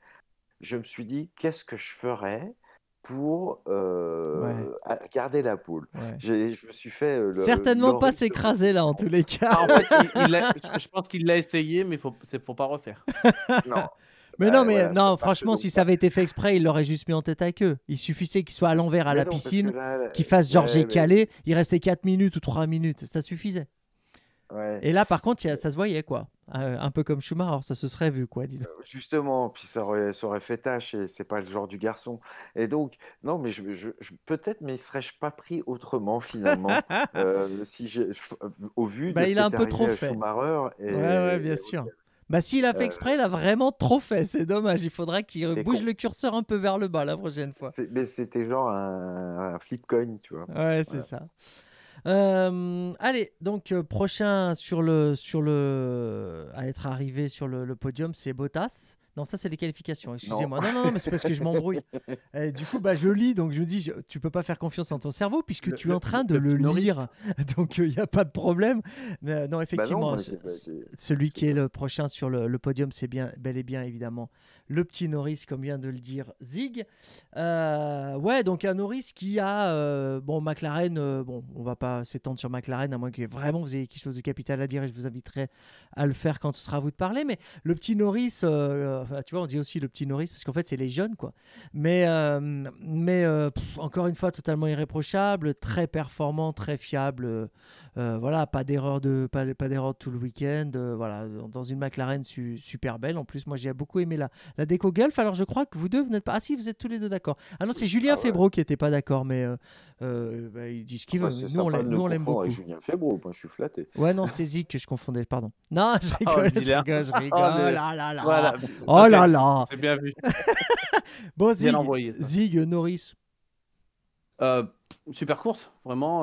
je me suis dit, qu'est-ce que je ferais pour garder la pole? Ouais. Je me suis fait Certainement pas l'horrible- s'écraser là, en tous les cas. Ah, en fait, je pense qu'il l'a essayé, mais faut pas refaire. Non. Mais Bah, non, mais voilà, ça non, marche franchement, donc si pas. ça avait été fait exprès, il l'aurait juste mis en tête à queue. Il suffisait qu'il soit à l'envers à Mais la non, parce que piscine, là, qu'il fasse genre ouais, j'ai mais- calé, il restait 4 minutes ou 3 minutes, ça suffisait. ouais. Et là, par contre, ça se voyait, quoi. Un peu comme Schumacher, ça se serait vu, quoi, disons. Justement, puis ça aurait fait tâche et c'est pas le genre du garçon. Et donc, non, mais peut-être, mais serais-je pas pris autrement finalement si au vu Bah, de ce il qui a un est peu arrivé trop à fait. Schumacher Ouais, bien sûr. Bah, s'il a fait exprès, il a vraiment trop fait. C'est dommage. Il faudra qu'il c'est bouge con. le curseur un peu vers le bas la prochaine fois. Mais c'était genre un flip coin, tu vois. Ouais, c'est Voilà. ça. Allez, donc prochain à être arrivé sur le podium, c'est Bottas. Non, ça c'est les qualifications, excusez-moi. Non, mais c'est parce que je m'embrouille. Du coup, bah, je lis, donc je me dis, tu peux pas faire confiance en ton cerveau puisque tu es en train de le petit Norris. lire. Donc il n'y a pas de problème. Non, effectivement, moi, celui qui est le prochain sur le podium, c'est bel et bien évidemment le petit Norris, comme vient de le dire Zig. Ouais, donc un Norris qui a McLaren. Bon, on va pas s'étendre sur McLaren à moins que vraiment vous ayez quelque chose de capital à dire et je vous inviterai à le faire quand ce sera à vous de parler. Mais le petit Norris, enfin, tu vois, on dit aussi le petit Norris parce qu'en fait, c'est les jeunes, quoi. Encore une fois, totalement irréprochable, très performant, très fiable. Voilà, pas d'erreur pas d'erreur tout le week-end. Voilà, dans une McLaren super belle. En plus, moi, j'ai beaucoup aimé la déco Gulf. Alors, je crois que vous deux, vous n'êtes pas. Ah si, vous êtes tous les deux d'accord. Ah non, c'est Julien Febro qui n'était pas d'accord, mais il dit ce qu'il veut. C'est Nous, sympa de on le l'aime confondre beaucoup. avec Julien Febro, moi je suis flatté. Ouais, non, c'était Zig que je confondais, pardon. Non, je rigole, je vilain. rigole, je rigole. Oh, Oh le- là là là. Voilà. Oh Ça, là c'est- là. C'est bien vu. Bon, Bien envoyé, ça. Zig, Norris. Euh, Super course, vraiment.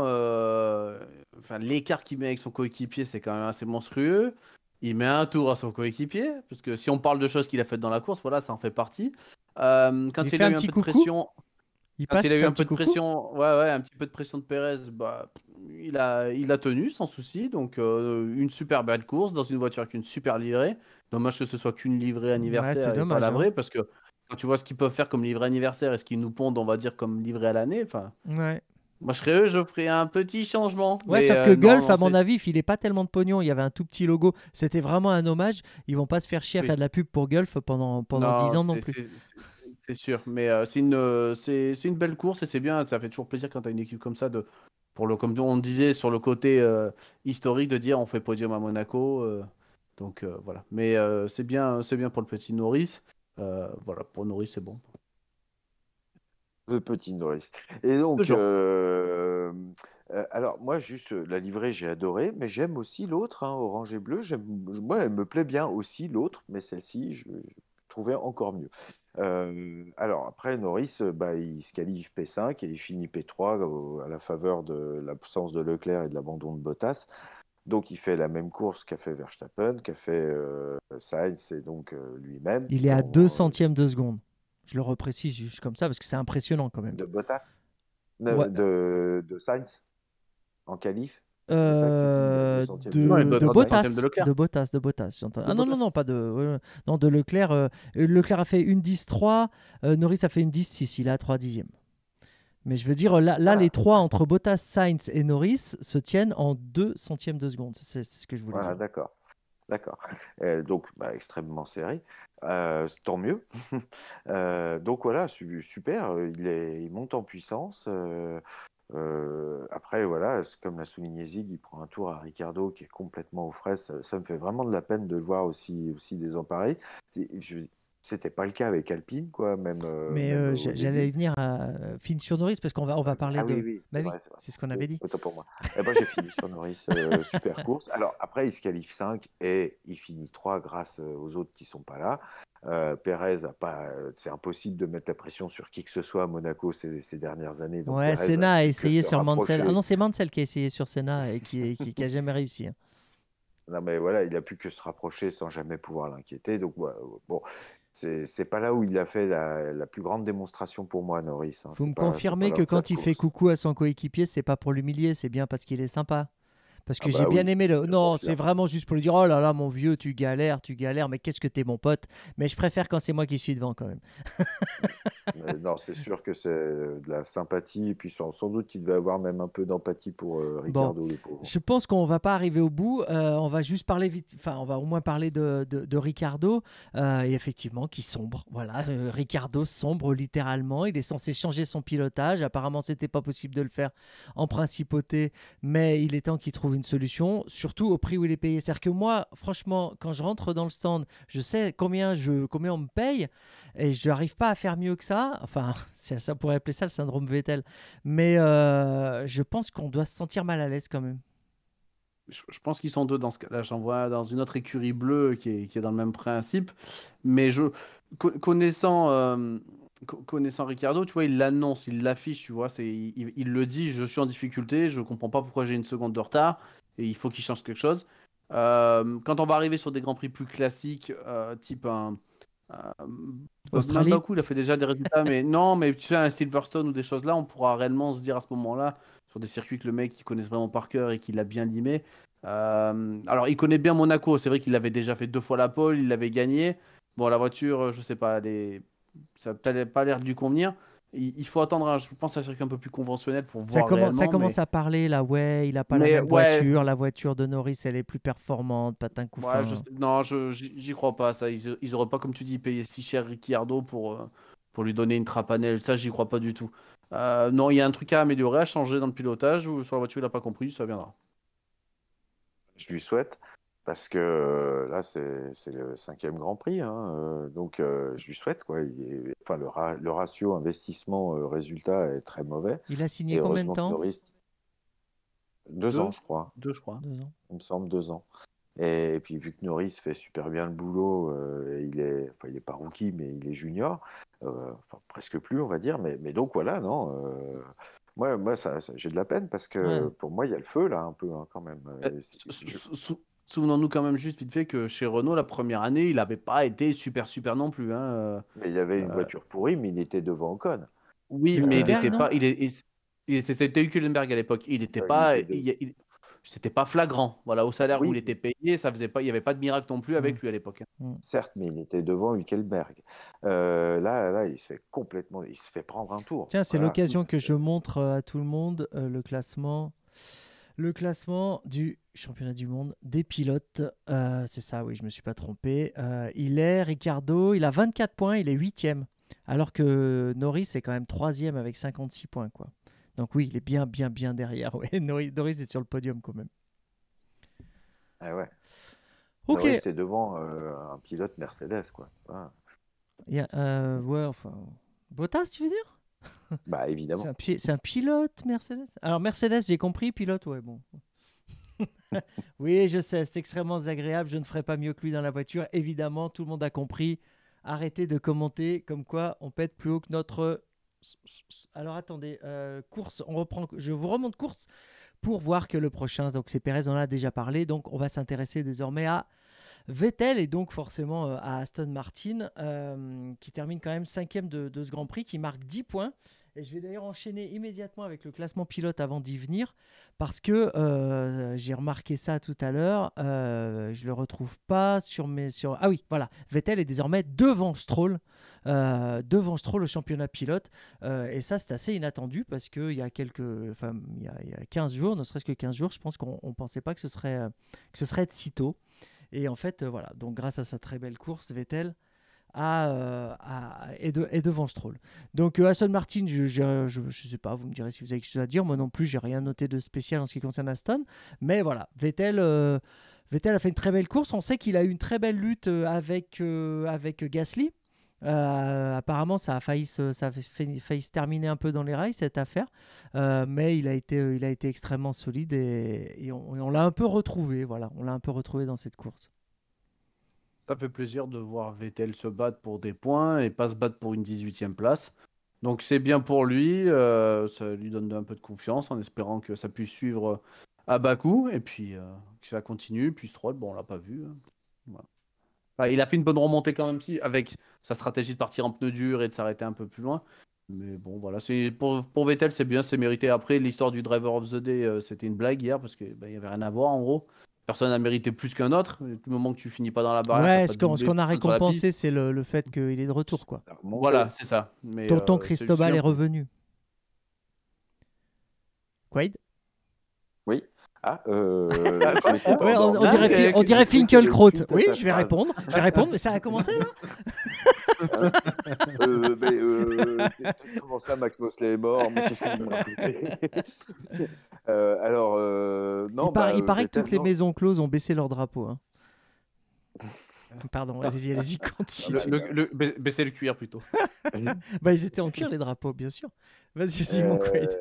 Enfin, l'écart qu'il met avec son coéquipier, c'est quand même assez monstrueux. Il met un tour à son coéquipier, parce que si on parle de choses qu'il a faites dans la course, voilà, ça en fait partie. Quand Il il fait a un eu un petit peu de coucou. pression, Il quand passe, il a il eu fait un un peu petit de coucou. pression, ouais, un petit peu de pression de Pérez, bah, il a tenu sans souci. Donc, une super belle course dans une voiture avec une super livrée. Dommage que ce soit qu'une livrée Ouais, anniversaire c'est et pas dommage. la Hein. vraie, parce que quand tu vois ce qu'ils peuvent faire comme livrée anniversaire et ce qu'ils nous pondent, on va dire, comme livrée à l'année, enfin. Ouais. Moi, je serais eux, je ferais un petit changement. Ouais, Mais sauf que non, Gulf, non, à mon avis, il filait pas tellement de pognon. Il y avait un tout petit logo. C'était vraiment un hommage. Ils vont pas se faire chier à Oui. faire de la pub pour Gulf pendant 10 Non, ans non plus. c'est sûr. Mais c'est une belle course et c'est bien. Ça fait toujours plaisir quand tu as une équipe comme ça, comme on disait, sur le côté historique, de dire on fait podium à Monaco. Donc voilà. Mais c'est bien pour le petit Norris. Voilà, pour Norris, c'est bon. Le petit Norris. Et donc, Toujours. alors moi, juste la livrée, j'ai adoré, mais j'aime aussi l'autre, hein, orange et bleu. Moi, elle me plaît bien aussi, l'autre, mais celle-ci, je trouvais encore mieux. Alors après, Norris, il se qualifie P5 et il finit P3 à la faveur de l'absence de Leclerc et de l'abandon de Bottas. Donc, il fait la même course qu'a fait Verstappen, qu'a fait Sainz et donc lui-même. Il est à 2 centièmes de seconde. Je le reprécise juste comme ça parce que c'est impressionnant quand même. De Bottas Ouais. de Sainz en qualif. De Bottas. Ah non, non, non, pas de. Non, de Leclerc. Leclerc a fait une 10-3. Norris a fait une 10-6. Il est à 3 dixièmes. Mais je veux dire, là les trois entre Bottas, Sainz et Norris se tiennent en 2 centièmes de seconde. C'est ce que je voulais dire. D'accord. Donc, extrêmement serré. Tant mieux. Donc voilà, super. Il monte en puissance. Après, voilà, comme l'a souligné Zig, il prend un tour à Ricciardo qui est complètement aux fraises. Ça me fait vraiment de la peine de le voir aussi désemparé. C'était pas le cas avec Alpine, quoi. Même j'allais venir à Finn sur Norris parce qu'on va parler de. Oui, c'est ce qu'on avait dit. Autant pour moi. J'ai fini sur Norris, super course. Alors après, il se qualifie 5 et il finit 3 grâce aux autres qui sont pas là. Pérez c'est impossible de mettre la pression sur qui que ce soit à Monaco ces dernières années. Donc ouais, Pérez Senna a essayé sur Mansell. rapprocher. Ah non, c'est Mansell qui a essayé sur Senna et qui a jamais réussi. Hein. Non, mais voilà, il a pu que se rapprocher sans jamais pouvoir l'inquiéter. Donc bon, c'est pas là où il a fait la plus grande démonstration pour moi, Norris. Hein. Vous me confirmez que quand il fait coucou à son coéquipier, c'est pas pour l'humilier, c'est bien parce qu'il est sympa. Parce que j'ai bien aimé le. Non, c'est vraiment juste pour lui dire oh là là, mon vieux, tu galères, mais qu'est-ce que t'es mon pote. Mais je préfère quand c'est moi qui suis devant quand même. Non, c'est sûr que c'est de la sympathie. Et puis sans doute qu'il devait avoir même un peu d'empathie pour Ricciardo, le pauvre. Je pense qu'on va pas arriver au bout. On va juste parler vite. Enfin, on va au moins parler de Ricciardo. Et effectivement, qui sombre. Voilà, Ricciardo sombre littéralement. Il est censé changer son pilotage. Apparemment, c'était pas possible de le faire en principauté. Mais il est temps qu'il trouve une solution, surtout au prix où il est payé. C'est-à-dire que moi, franchement, quand je rentre dans le stand, je sais combien on me paye et je n'arrive pas à faire mieux que ça. Enfin, ça pourrait appeler ça le syndrome Vettel. Mais je pense qu'on doit se sentir mal à l'aise quand même. Je pense qu'ils sont deux dans ce cas-là. J'en vois dans une autre écurie bleue qui est dans le même principe. Mais connaissant Ricciardo, tu vois, il l'annonce, il l'affiche, tu vois, il le dit, je suis en difficulté, je comprends pas pourquoi j'ai une seconde de retard et il faut qu'il change quelque chose. Quand on va arriver sur des grands prix plus classiques, type Australie. Baku, il a fait déjà des résultats, mais non, mais tu sais, un Silverstone ou des choses là, on pourra réellement se dire à ce moment-là, sur des circuits que le mec il connaisse vraiment par cœur et qu'il a bien limé. Alors, il connaît bien Monaco, c'est vrai qu'il avait déjà fait 2 fois la pole, il l'avait gagné. Bon, la voiture, je sais pas, ça n'a peut-être pas l'air de lui convenir. Il faut attendre, je pense, un circuit un peu plus conventionnel pour Ça voir commence, ça réellement. commence à parler là, ouais, il a pas la Mais même ouais, voiture, la voiture de Norris elle est plus performante, patin ouais, couffin. non, j'y crois pas, ça. Ils auraient pas, comme tu dis, payé si cher Ricciardo pour lui donner une trapanelle. Ça, j'y crois pas du tout. Non, il y a un truc à améliorer, à changer dans le pilotage, ou sur la voiture, il a pas compris, ça viendra. Je lui souhaite, parce que là, c'est le 5e Grand Prix, hein, donc je lui souhaite, quoi. Enfin, le ratio investissement-résultat est très mauvais. Il a signé Et combien de heureusement que temps? Norris, 2 ans, je crois. 2, je crois. 2 ans. Il me semble 2 ans. Et puis, vu que Norris fait super bien le boulot, il est pas rookie, mais il est junior, enfin, presque plus, on va dire. Mais donc, voilà, non. Moi j'ai de la peine parce que Ouais. pour moi, il y a le feu, là, un peu, hein, quand même. Souvenons-nous quand même juste vite fait que chez Renault, la première année, il n'avait pas été super non plus, hein. Mais il y avait une voiture pourrie, mais il était devant Ocon. Oui, mais il Hülkenberg, n'était non? pas. C'était Hülkenberg à l'époque. Il n'était Il pas. était C'était pas flagrant. Voilà, au salaire où il Oui, était payé, ça faisait pas. Il n'y avait pas de miracle non plus avec lui à l'époque, hein. certes, mais il était devant Hülkenberg. Là, il se fait prendre un tour. Tiens, c'est Voilà. l'occasion que je montre à tout le monde le classement du championnat du monde des pilotes. C'est ça, oui, je me suis pas trompé. Ricardo, il a 24 points, il est 8e. Alors que Norris est quand même 3e avec 56 points, quoi. Donc oui, il est bien derrière. Ouais. Norris est sur le podium quand même. Ah ouais. Ok. Norris, c'est devant un pilote Mercedes, quoi. Voilà. Ouais, enfin... Bottas, tu veux dire? Bah, évidemment. C'est un pilote, Mercedes? Alors, Mercedes, j'ai compris, pilote, ouais, bon. Oui, je sais, c'est extrêmement désagréable. Je ne ferai pas mieux que lui dans la voiture. Évidemment, tout le monde a compris. Arrêtez de commenter comme quoi on pète plus haut que notre... Alors, attendez, course, on reprend... Je vous remonte course pour voir que le prochain, donc c'est Pérez, on en a déjà parlé. Donc, on va s'intéresser désormais à Vettel et donc forcément à Aston Martin qui termine quand même 5e de ce Grand Prix, qui marque 10 points. Et je vais d'ailleurs enchaîner immédiatement avec le classement pilote avant d'y venir parce que j'ai remarqué ça tout à l'heure. Je le retrouve pas Ah oui, voilà. Vettel est désormais devant Stroll au championnat pilote. Et ça, c'est assez inattendu parce qu'il y a il y a 15 jours, ne serait-ce que 15 jours, je pense qu'on ne pensait pas que ce serait être si tôt. Et en fait, voilà, donc grâce à sa très belle course, Vettel est devant Stroll. Donc Aston Martin, je sais pas, vous me direz si vous avez quelque chose à dire. Moi non plus, j'ai rien noté de spécial en ce qui concerne Aston. Mais voilà, Vettel a fait une très belle course. On sait qu'il a eu une très belle lutte avec Gasly. Apparemment, ça a failli se terminer un peu dans les rails, cette affaire. Mais il a été extrêmement solide et on l'a un peu retrouvé. Voilà, on l'a un peu retrouvé dans cette course. Ça fait plaisir de voir Vettel se battre pour des points et pas se battre pour une 18e place. Donc c'est bien pour lui, ça lui donne un peu de confiance en espérant que ça puisse suivre à Bakou et puis que ça continue. Puis Stroll, bon, on l'a pas vu, hein. Voilà. Enfin, il a fait une bonne remontée quand même, si, avec sa stratégie de partir en pneu dur et de s'arrêter un peu plus loin. Mais bon, voilà, pour Vettel, c'est bien, c'est mérité. Après, l'histoire du Driver of the Day, c'était une blague hier parce qu'il n'y avait rien à voir en gros. Personne n'a mérité plus qu'un autre. Du moment que tu finis pas dans la barrière, Ouais, t'as ce pas qu'on doublé a personne sur la piste. récompensé, c'est le fait qu'il est de retour, quoi. Voilà, c'est ça. Mais, Tonton c'est Cristobal bien est revenu. Quaid? Oui. Ah, Ouais, on dirait Finkielkraut. Oui, je vais répondre, mais ça a commencé là. Comment ça, Max Mosley est mort? Mais qu'est-ce que vous me racontez? Alors, non, Il paraît que Vettel, toutes les non. maisons closes ont baissé leur drapeau, hein. Pardon, allez-y, continue. Baisser le cuir plutôt. Bah, ils étaient en cuir les drapeaux, bien sûr. Vas-y, mon Quaid.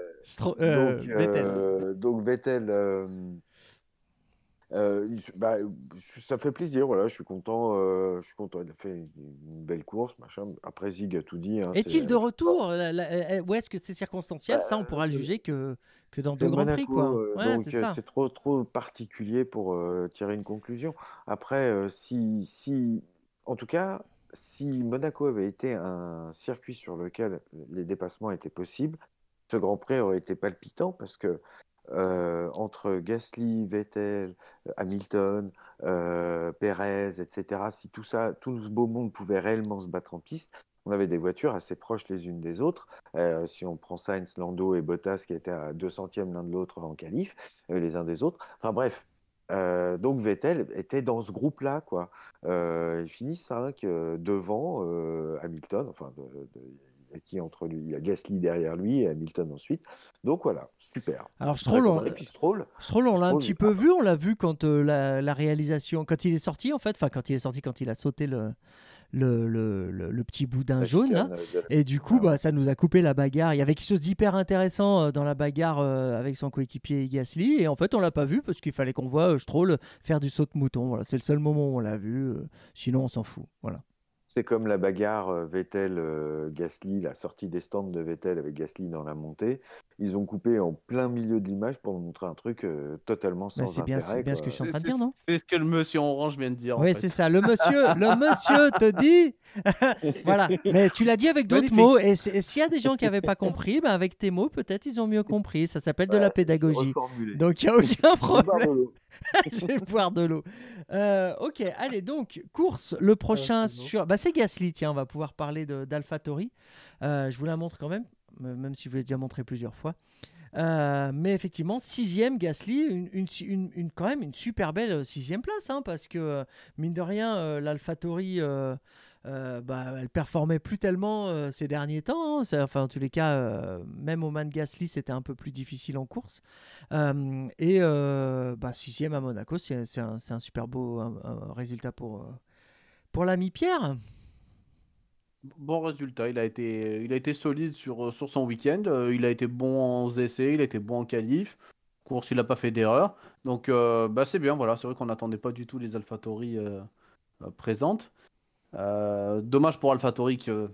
Vettel. Donc Vettel, ça fait plaisir, voilà, je suis content, il a fait une belle course, machin. Après Zig a tout dit, hein, Est-il de retour ou est-ce que c'est circonstanciel? Ça, on pourra le juger que dans c'est 2 Grands Prix, Monaco, quoi. Ouais, donc c'est ça. c'est trop particulier pour tirer une conclusion. Après, en tout cas, si Monaco avait été un circuit sur lequel les dépassements étaient possibles, ce Grand Prix aurait été palpitant parce que entre Gasly, Vettel, Hamilton, Perez, etc., si tout ce beau monde pouvait réellement se battre en piste, on avait des voitures assez proches les unes des autres. Si on prend Sainz, Lando et Bottas qui étaient à 2 centièmes l'un de l'autre en qualif, les uns des autres. Enfin bref. Donc Vettel était dans ce groupe-là, quoi. Il finit 5 devant Hamilton. Enfin, il y a qui entre lui? Il y a Gasly derrière lui et Hamilton ensuite. Donc voilà, super. Alors Très Stroll, content. Et puis Stroll, on l'a un petit peu ah, vu, on l'a vu quand la réalisation, quand il est sorti en fait, enfin quand il a sauté le petit boudin la jaune là. chicane Et du coup, Ah ouais. ça nous a coupé la bagarre. Il y avait quelque chose d'hyper intéressant dans la bagarre avec son coéquipier Gasly. Et en fait, on l'a pas vu parce qu'il fallait qu'on voit Stroll faire du saut de mouton. Voilà, c'est le seul moment où on l'a vu. Sinon, on s'en fout. Voilà. C'est comme la bagarre Vettel-Gasly, la sortie des stands de Vettel avec Gasly dans la montée. Ils ont coupé en plein milieu de l'image pour montrer un truc totalement Mais sans c'est bien, intérêt, bien ce que je suis quoi. en train de dire, non? C'est ce que le monsieur orange vient de dire, en Oui, fait. c'est ça. Le monsieur te dit. Voilà. Mais tu l'as dit avec d'autres Magnifique. mots. Et s'il y a des gens qui n'avaient pas compris, ben avec tes mots, peut-être ils ont mieux compris. Ça s'appelle de la Voilà, c'est pédagogie. reformulé. Donc, il n'y a aucun Je vais boire problème. de l'eau. Je vais boire de l'eau. Ok, allez, donc, course, le prochain sur. Bah, c'est Gasly, tiens, on va pouvoir parler d'AlphaTauri. Je vous la montre quand même, même si je vous l'ai déjà montré plusieurs fois. Mais effectivement, 6e Gasly, quand même une super belle 6e place, hein, parce que mine de rien, l'AlphaTauri, elle performait plus tellement ces derniers temps. Hein. Enfin, en tous les cas, même Oman Gasly, c'était un peu plus difficile en course. 6e à Monaco, c'est un super beau un résultat pour l'ami Pierre. Bon résultat, il a été solide sur son week-end. Il a été bon en essais, il a été bon en qualif. Course, il n'a pas fait d'erreur. Donc, c'est bien. Voilà, c'est vrai qu'on n'attendait pas du tout les AlphaTauri présentes. Dommage pour AlphaTauri qu'il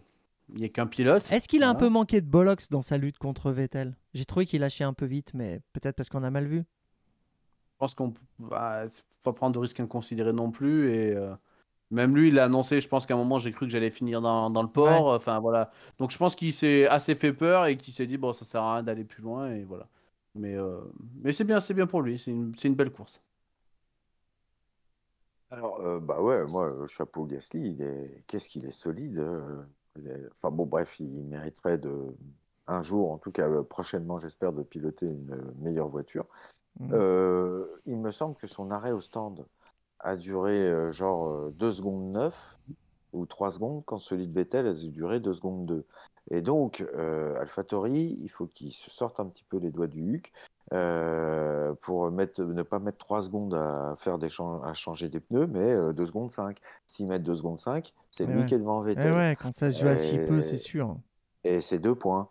n'y ait qu'un pilote. Est-ce qu'il a un Voilà. peu manqué de bollocks dans sa lutte contre Vettel? J'ai trouvé qu'il lâchait un peu vite, mais peut-être parce qu'on a mal vu. Je pense qu'on va pas prendre de risques inconsidérés non plus. Et même lui, il a annoncé, je pense qu'à un moment, j'ai cru que j'allais finir dans le port. Ouais. Enfin, voilà. Donc, je pense qu'il s'est assez fait peur et qu'il s'est dit, bon, ça sert à rien d'aller plus loin. Et voilà. Mais, euh, mais c'est bien pour lui. C'est une belle course. Alors, bah ouais, moi, chapeau Gasly, qu'est-ce qu'il est solide. Enfin bon, bref, il mériterait un jour, en tout cas prochainement, j'espère, de piloter une meilleure voiture. Il me semble que son arrêt au stand a duré 2 secondes 9 ou 3 secondes, quand celui de Vettel a duré 2 secondes 2. Et donc, AlphaTauri, il faut qu'il se sorte un petit peu les doigts du huc pour ne pas mettre 3 secondes à changer des pneus, mais 2 secondes 5. S'ils mettent 2 secondes 5, c'est lui qui est devant Vettel. Ouais, quand ça se joue à si peu, c'est Et, sûr. et c'est 2 points.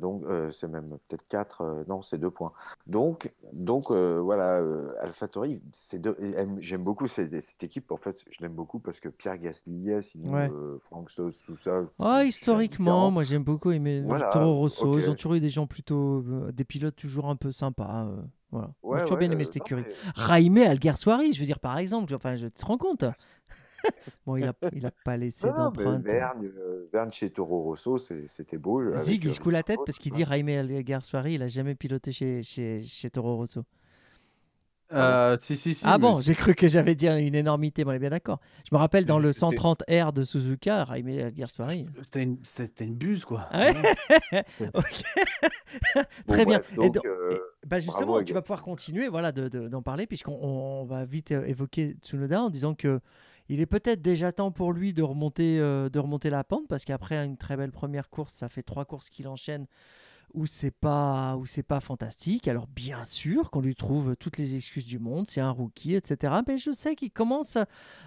Donc, c'est même peut-être 4. Non, c'est 2 points. Donc voilà, AlphaTauri, j'aime beaucoup cette équipe. En fait, je l'aime beaucoup parce que Pierre Gasly, sinon Ouais. Franck Stoss, tout ça. Historiquement, indifférent. moi j'aime beaucoup aimer Voilà, Toro Rosso. ok. Ils ont toujours eu des gens plutôt. Des pilotes toujours un peu sympas. Voilà. Moi, j'ai toujours bien aimé cette non, écurie. mais- Jaime Alguersuari, je veux dire, par exemple. Enfin, je te rends compte. Bon, il a pas laissé Non, mais d'empreinte. Verne chez Toro Rosso, c'était beau. Zig, il se coule la tête Richard parce qu'il Haute, dit Jaime Alguersuari, il a jamais piloté chez Toro Rosso. Si, Ah mais bon, j'ai cru que j'avais dit une énormité, mais on est bien d'accord. Je me rappelle dans le c'était 130R de Suzuka, Jaime Alguersuari. c'était une buse, quoi. Ah ouais. Ouais. Ok. Bon, Très bien. bref, donc, Justement, bravo à tu vas Gasly. pouvoir continuer voilà, d'en parler, puisqu'on va vite évoquer Tsunoda en disant que il est peut-être déjà temps pour lui de remonter la pente, parce qu'après une très belle première course, ça fait 3 courses qu'il enchaîne où c'est pas fantastique. Alors bien sûr qu'on lui trouve toutes les excuses du monde, c'est un rookie, etc. Mais je sais qu'il commence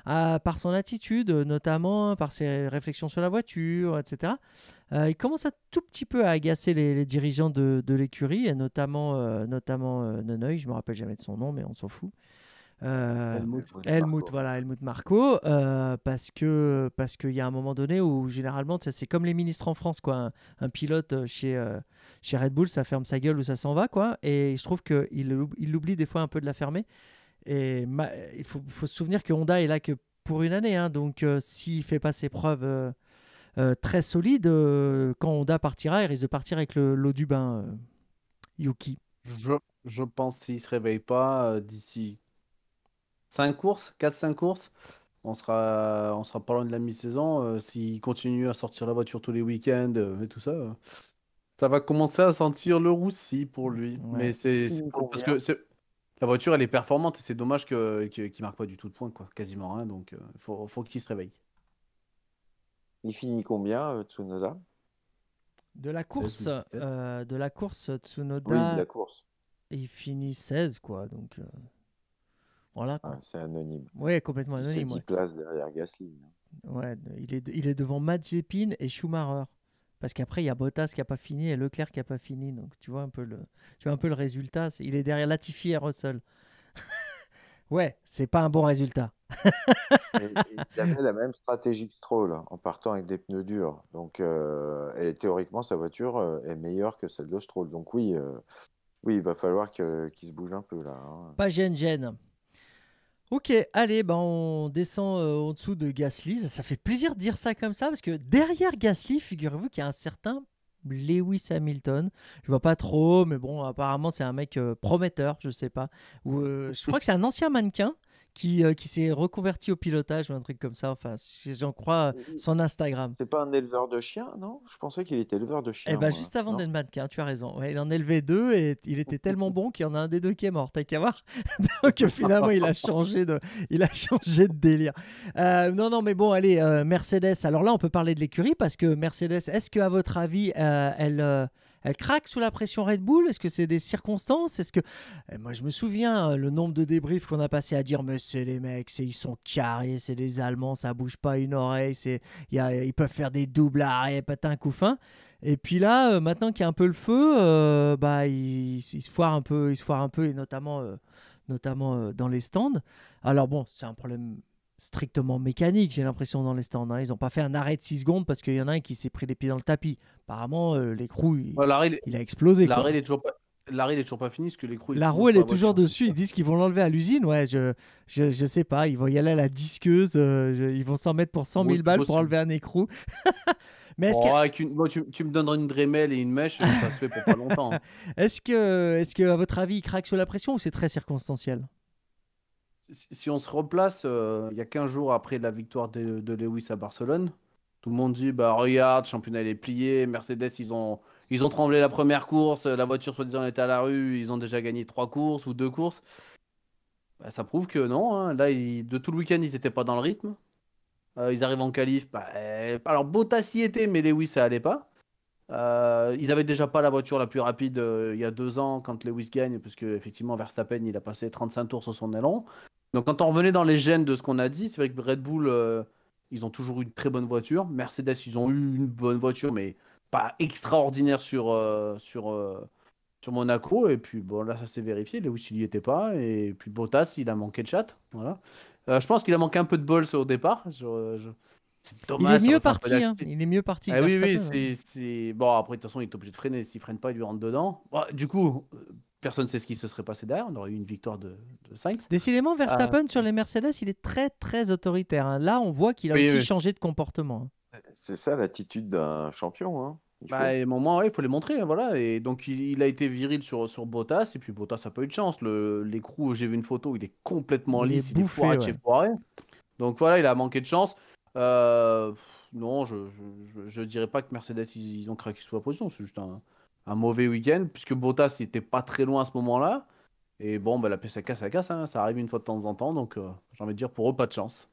par son attitude, notamment par ses réflexions sur la voiture, etc. Il commence un tout petit peu à agacer les dirigeants de l'écurie, et notamment Neneuil, je me rappelle jamais de son nom, mais on s'en fout. Helmut Marko, parce qu'il y a un moment donné où généralement c'est comme les ministres en France, quoi. Un pilote chez Red Bull, ça ferme sa gueule ou ça s'en va, quoi. Et je trouve qu'il oublie des fois un peu de la fermer. Et il faut se souvenir que Honda est là que pour une année, hein. Donc s'il fait pas ses preuves très solides, quand Honda partira, il risque de partir avec l'eau du bain, Yuki. Je pense s'il se réveille pas d'ici 5 courses, 4-5 courses, On sera pas loin de la mi-saison. S'il continue à sortir la voiture tous les week-ends et tout ça, ça va commencer à sentir le roussi pour lui. Mais Ouais. parce que la voiture, elle est performante et c'est dommage qu'il marque pas du tout de points, quoi. Quasiment rien. Donc, faut qu'il se réveille. Il finit combien, Tsunoda? De la 16 course, ou 17. de la course, Oui, de Tsunoda, la course. il finit 16, quoi. Donc, voilà, quoi. Ouais, c'est anonyme. Ouais, complètement Puis c'est anonyme, 10 ouais. places derrière Gasly. Ouais, il est devant Mazepin et Schumacher. Parce qu'après, il y a Bottas qui n'a pas fini et Leclerc qui n'a pas fini. Donc, tu vois un peu le résultat. Il est derrière Latifi et Russell. Ouais, c'est pas un bon résultat. Et il avait la même stratégie que Stroll en partant avec des pneus durs. Donc, et théoriquement, sa voiture est meilleure que celle de Stroll. Donc oui, il va falloir qu'il se bouge un peu là, hein. Pas gêne. Ok, allez, ben on descend en dessous de Gasly. Ça fait plaisir de dire ça comme ça parce que derrière Gasly, figurez-vous qu'il y a un certain Lewis Hamilton. Je vois pas trop, mais bon, apparemment c'est un mec prometteur, je sais pas. Je crois que c'est un ancien mannequin qui s'est reconverti au pilotage ou un truc comme ça. Enfin, si j'en crois son Instagram. C'est pas un éleveur de chiens, non? Je pensais qu'il était éleveur de Eh chiens, ben, moi. juste avant Non. d'être mannequin, tu as raison. Ouais, il en élevait deux et il était tellement bon qu'il y en a un des deux qui est mort. T'as qu'à voir. Donc finalement, il a changé de délire. Non, mais bon, allez, Mercedes. Alors là, on peut parler de l'écurie parce que Mercedes, est-ce qu'à votre avis, elle craque sous la pression Red Bull? Est-ce que c'est des circonstances? Est-ce que moi, je me souviens le nombre de débriefs qu'on a passé à dire, mais c'est les mecs, ils sont carrés, c'est des Allemands, ça bouge pas une oreille, ils peuvent faire des doubles arrêts, patin coup fin. Et puis là, maintenant qu'il y a un peu le feu, bah, il se foire un peu, et notamment dans les stands. Alors bon, c'est un problème strictement mécanique, j'ai l'impression, dans les stands, hein. Ils n'ont pas fait un arrêt de 6 secondes parce qu'il y en a un qui s'est pris les pieds dans le tapis. Apparemment, l'écrou, Ouais, il a explosé, quoi. l'arrêt, il est toujours pas fini parce que l'écrou, il est La toujours roue, elle sur est la toujours voiture. dessus. Ils disent qu'ils vont l'enlever à l'usine. Ouais, je sais pas. Ils vont y aller à la disqueuse. Ils vont s'en mettre pour 100 000 balles pour Possible. enlever un écrou. Mais Bon, tu me donneras une Dremel et une mèche, ça se fait pour pas longtemps, hein. est-ce que, à votre avis, il craque sous la pression ou c'est très circonstanciel? Si on se replace, il y a 15 jours après la victoire de Lewis à Barcelone, tout le monde dit bah regarde, le championnat il est plié, Mercedes ils ont tremblé la première course, la voiture soi-disant était à la rue, ils ont déjà gagné 3 courses ou 2 courses. Bah, ça prouve que non, hein. Là, de tout le week-end, ils n'étaient pas dans le rythme. Ils arrivent en qualif. Bah, alors Bottas y était, mais Lewis ça allait pas. Ils avaient déjà pas la voiture la plus rapide il y a 2 ans quand Lewis gagne, parce que effectivement Verstappen il a passé 35 tours sur son aileron. Donc quand on revenait dans les gènes de ce qu'on a dit, c'est vrai que Red Bull, ils ont toujours eu une très bonne voiture. Mercedes, ils ont eu une bonne voiture, mais pas extraordinaire sur Monaco. Et puis bon, là ça s'est vérifié, Lewis il y était pas. Et puis Bottas, il a manqué de chat. Voilà. Je pense qu'il a manqué un peu de bol au départ. C'est Il est dommage, ça mieux aurait fait un peu parti. Hein. d'accident. Il est mieux parti que Ah oui, oui, Verstappen. Hein. c'est... Bon, après, de toute façon, il est obligé de freiner. S'il freine pas, il lui rentre dedans. Bon, du coup, personne ne sait ce qui se serait passé derrière. On aurait eu une victoire de Sainz. Décidément, Ah, Verstappen sur les Mercedes, il est très très autoritaire. Hein. Là, on voit qu'il a oui, aussi oui. changé de comportement. Hein. C'est ça l'attitude d'un champion, hein. Il faut. Bah, et à un moment, ouais, il faut les montrer, hein, voilà. Et donc, il a été viril sur Bottas. Et puis, Bottas n'a pas eu de chance. L'écrou, j'ai vu une photo, il est complètement Il est lisse. Il est bouffé, foiré de chez ouais. foiré. Donc, voilà, il a manqué de chance. Non, je dirais pas que Mercedes, ils ont craqué sous la position. C'est juste un mauvais week-end. Puisque Bottas, il était pas très loin à ce moment-là. Et bon, bah, la pièce à casse, hein. Ça arrive une fois de temps en temps. Donc, j'ai envie de dire, pour eux, pas de chance.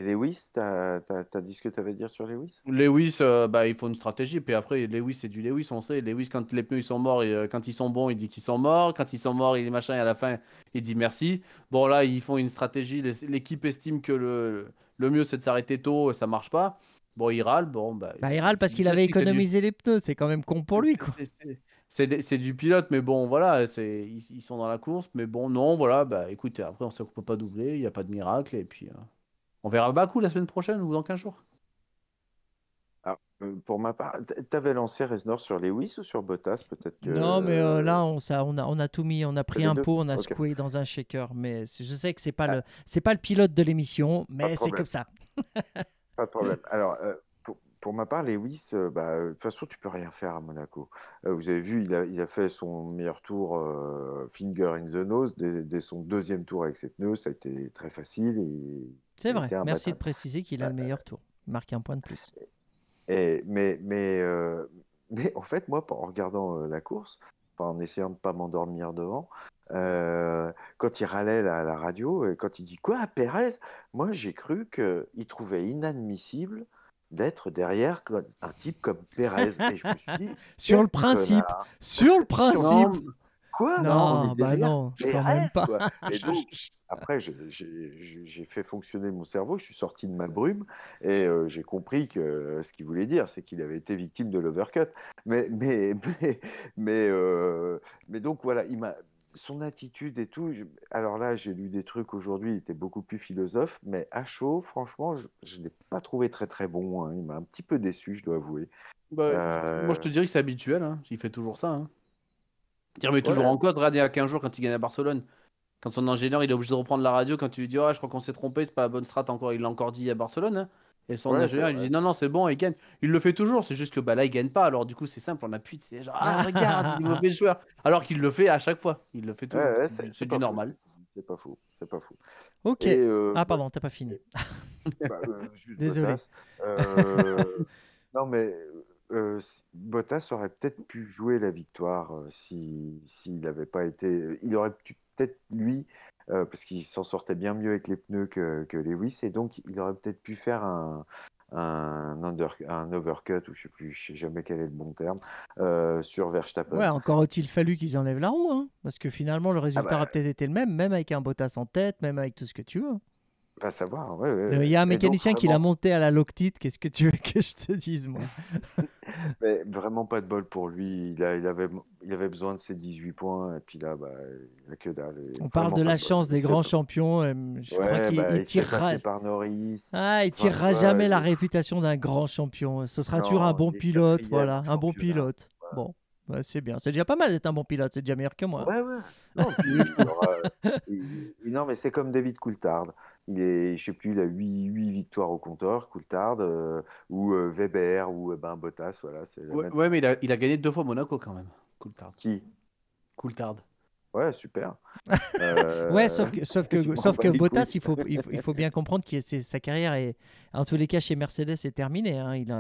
Et Lewis, t'as dit ce que tu avais à dire sur Lewis? Lewis, bah, il faut une stratégie. Puis après, Lewis, c'est du Lewis, on sait. Lewis, quand les pneus ils sont morts, et, quand ils sont bons, il dit qu'ils sont morts. Quand ils sont morts, il est machin, et à la fin, il dit merci. Bon, là, ils font une stratégie. L'équipe estime que le mieux, c'est de s'arrêter tôt, et ça marche pas. Bon, il râle. Bon, bah, Bah, il râle parce c'est du qu'il avait classique, économisé les pneus. C'est quand même con pour lui, quoi. c'est du pilote, mais bon, voilà, ils sont dans la course. Mais bon, non, voilà, bah écoute, après, on sait qu'on peut pas doubler, il n'y a pas de miracle. Et puis, on verra Bakou la semaine prochaine ou dans 15 jours. Ah, pour ma part, t'avais lancé Reznor sur Lewis ou sur Bottas? Peut-être que. Non, mais là, on a tout mis. On a pris les un deux? pot, on a Ok. secoué dans un shaker. Mais je sais que c'est pas Ah, c'est pas le pilote de l'émission, pas de mais c'est problème. comme ça. Pas de problème. Alors, pour ma part, Lewis, de toute façon, tu peux rien faire à Monaco. Vous avez vu, il a fait son meilleur tour finger in the nose dès son deuxième tour avec cette pneu. Ça a été très facile et C'est il a vrai. été Merci de imbattable. préciser qu'il a le meilleur tour. Il marque un point de plus. Mais en fait, moi, en regardant la course, enfin, en essayant de ne pas m'endormir devant, quand il râlait à la radio, et quand il dit quoi, Pérez, moi j'ai cru qu'il trouvait inadmissible d'être derrière un type comme Pérez. Et je me suis dit, Sur le quel principe. connard. Sur le Sur principe. Non, quoi? On Non, est bah derrière non, quand Pérez, même pas. quoi. Et donc, après, j'ai fait fonctionner mon cerveau, je suis sorti de ma brume et j'ai compris que ce qu'il voulait dire, c'est qu'il avait été victime de l'overcut. Mais, mais, mais, mais, euh, mais donc voilà, son attitude et tout. Alors là, j'ai lu des trucs aujourd'hui, il était beaucoup plus philosophe, mais à chaud, franchement, je ne l'ai pas trouvé très très bon, hein. Il m'a un petit peu déçu, je dois avouer. moi Euh, je te dirais que c'est habituel, hein. Il fait toujours ça, hein. Il remet toujours ouais, en cause, regarde, il y a 15 jours quand il gagne à Barcelone. Quand son ingénieur il est obligé de reprendre la radio, quand tu lui dis oh, je crois qu'on s'est trompé, c'est pas la bonne strat encore, il l'a encore dit à Barcelone, hein. Et son ouais, c'est ingénieur il lui vrai. dit non, non, c'est bon, il gagne. Il le fait toujours, c'est juste que bah, là il gagne pas, alors du coup c'est simple, on appuie, c'est genre ah, regarde, il est mauvais joueur. Alors qu'il le fait à chaque fois, il le fait Ouais, toujours, ouais, c'est du pas faux. normal. C'est pas faux. C'est pas faux. Ok. Et Ah, pardon, t'as pas fini. juste Désolé. Bottas. Non, mais Bottas aurait peut-être pu jouer la victoire s'il n'avait pas été. Il aurait peut-être, lui, parce qu'il s'en sortait bien mieux avec les pneus que Lewis, et donc il aurait peut-être pu faire un overcut, ou je sais jamais quel est le bon terme, sur Verstappen. Ouais, encore a-t-il fallu qu'ils enlèvent la roue, hein, parce que finalement le Ah résultat bah, aurait peut-être été le même, même avec un Bottas en tête, même avec tout ce que tu veux. va savoir, ouais, ouais, Il y a un Et donc, mécanicien qui l'a vraiment, monté à la locktit, qu'est-ce que tu veux que je te dise, moi? mais vraiment pas de bol pour lui. Il avait besoin de ses 18 points, et puis là, il n'y a que dalle. Et On parle vraiment de pas la de bol. chance des grands champions, je crois Ouais, qu'il il se fait tirera... passer par Norris. Ah, il Enfin, tirera tu vois, jamais la réputation d'un grand champion. Ce sera toujours un non, bon il est pilote, quatrième voilà, au un bon championnat. pilote. Voilà. Bon, ouais, c'est bien. C'est déjà pas mal d'être un bon pilote, c'est déjà meilleur que moi. Ouais, ouais. Non, puis non, mais c'est comme David Coulthard. Je sais plus, il a 8 victoires au compteur, Coulthard, ou Weber, ou Bottas, voilà, c'est la même. Ouais, mais il a gagné 2 fois Monaco quand même. Coulthard. Qui? Coulthard. Ouais, super. Ouais, sauf que, Je m'en sauf bats que les Bottas, couilles. il faut bien comprendre que sa carrière est, en tous les cas, chez Mercedes, est terminée, hein. Il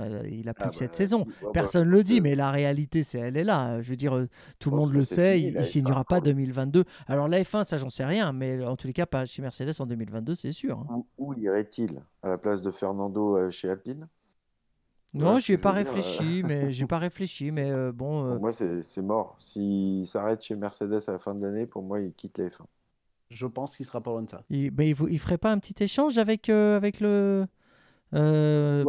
a plus Ah que cette bah, saison. ouais, Personne ne le dit, mais la réalité, elle est là. Je veux dire, tout le monde le c'est sait, fini, il la ne F1 signera pas pour lui. 2022. Alors la F1, ça, j'en sais rien, mais en tous les cas, pas chez Mercedes en 2022, c'est sûr, hein. Où irait-il? À la place de Fernando chez Alpine? Tu Non, vois ce j'y ai que je pas veux dire? réfléchi, mais j'ai pas réfléchi, mais bon. Pour moi, c'est mort. S'il s'arrête chez Mercedes à la fin de l'année, pour moi, il quitte la F1. Je pense qu'il sera pas loin de ça. Il ferait pas un petit échange avec le Ouais.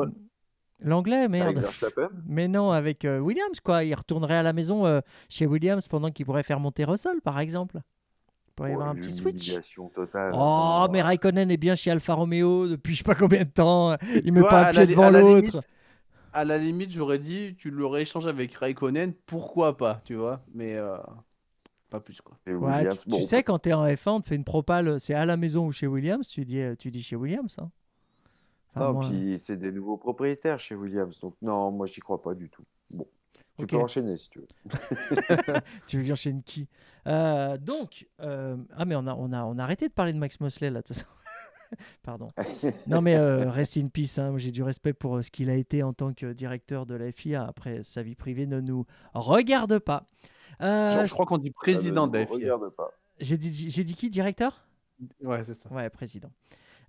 l'anglais, Avec merde. Verstappen? Mais non, avec Williams, quoi. Il retournerait à la maison chez Williams pendant qu'il pourrait faire monter Russell, par exemple. Il pourrait y avoir un petit switch. L'humiliation totale. Oh, Attends, mais Raikkonen est bien chez Alfa Romeo depuis je sais pas combien de temps. Il Tu met vois, pas un pied devant l'autre. à la limite, j'aurais dit, tu l'aurais échangé avec Raikkonen, pourquoi pas, tu vois, mais pas plus, quoi. et Ouais, Williams, tu sais, quand t'es en F1, on te fait une propale, c'est à la maison ou chez Williams, tu dis chez Williams, hein. Enfin, non, moi, puis c'est des nouveaux propriétaires chez Williams. Donc, non, moi, j'y crois pas du tout. Bon, tu ok. peux enchaîner si tu veux. Tu veux que j'enchaîne qui? Ah, mais on a arrêté de parler de Max Mosley, là, tout ça. Pardon. Non, mais rest in peace, hein. J'ai du respect pour ce qu'il a été en tant que directeur de la FIA. Après, sa vie privée ne nous regarde pas. Je crois qu'on dit président de la FIA. Regarde pas. J'ai dit qui? Directeur? Ouais, c'est ça. Ouais, président.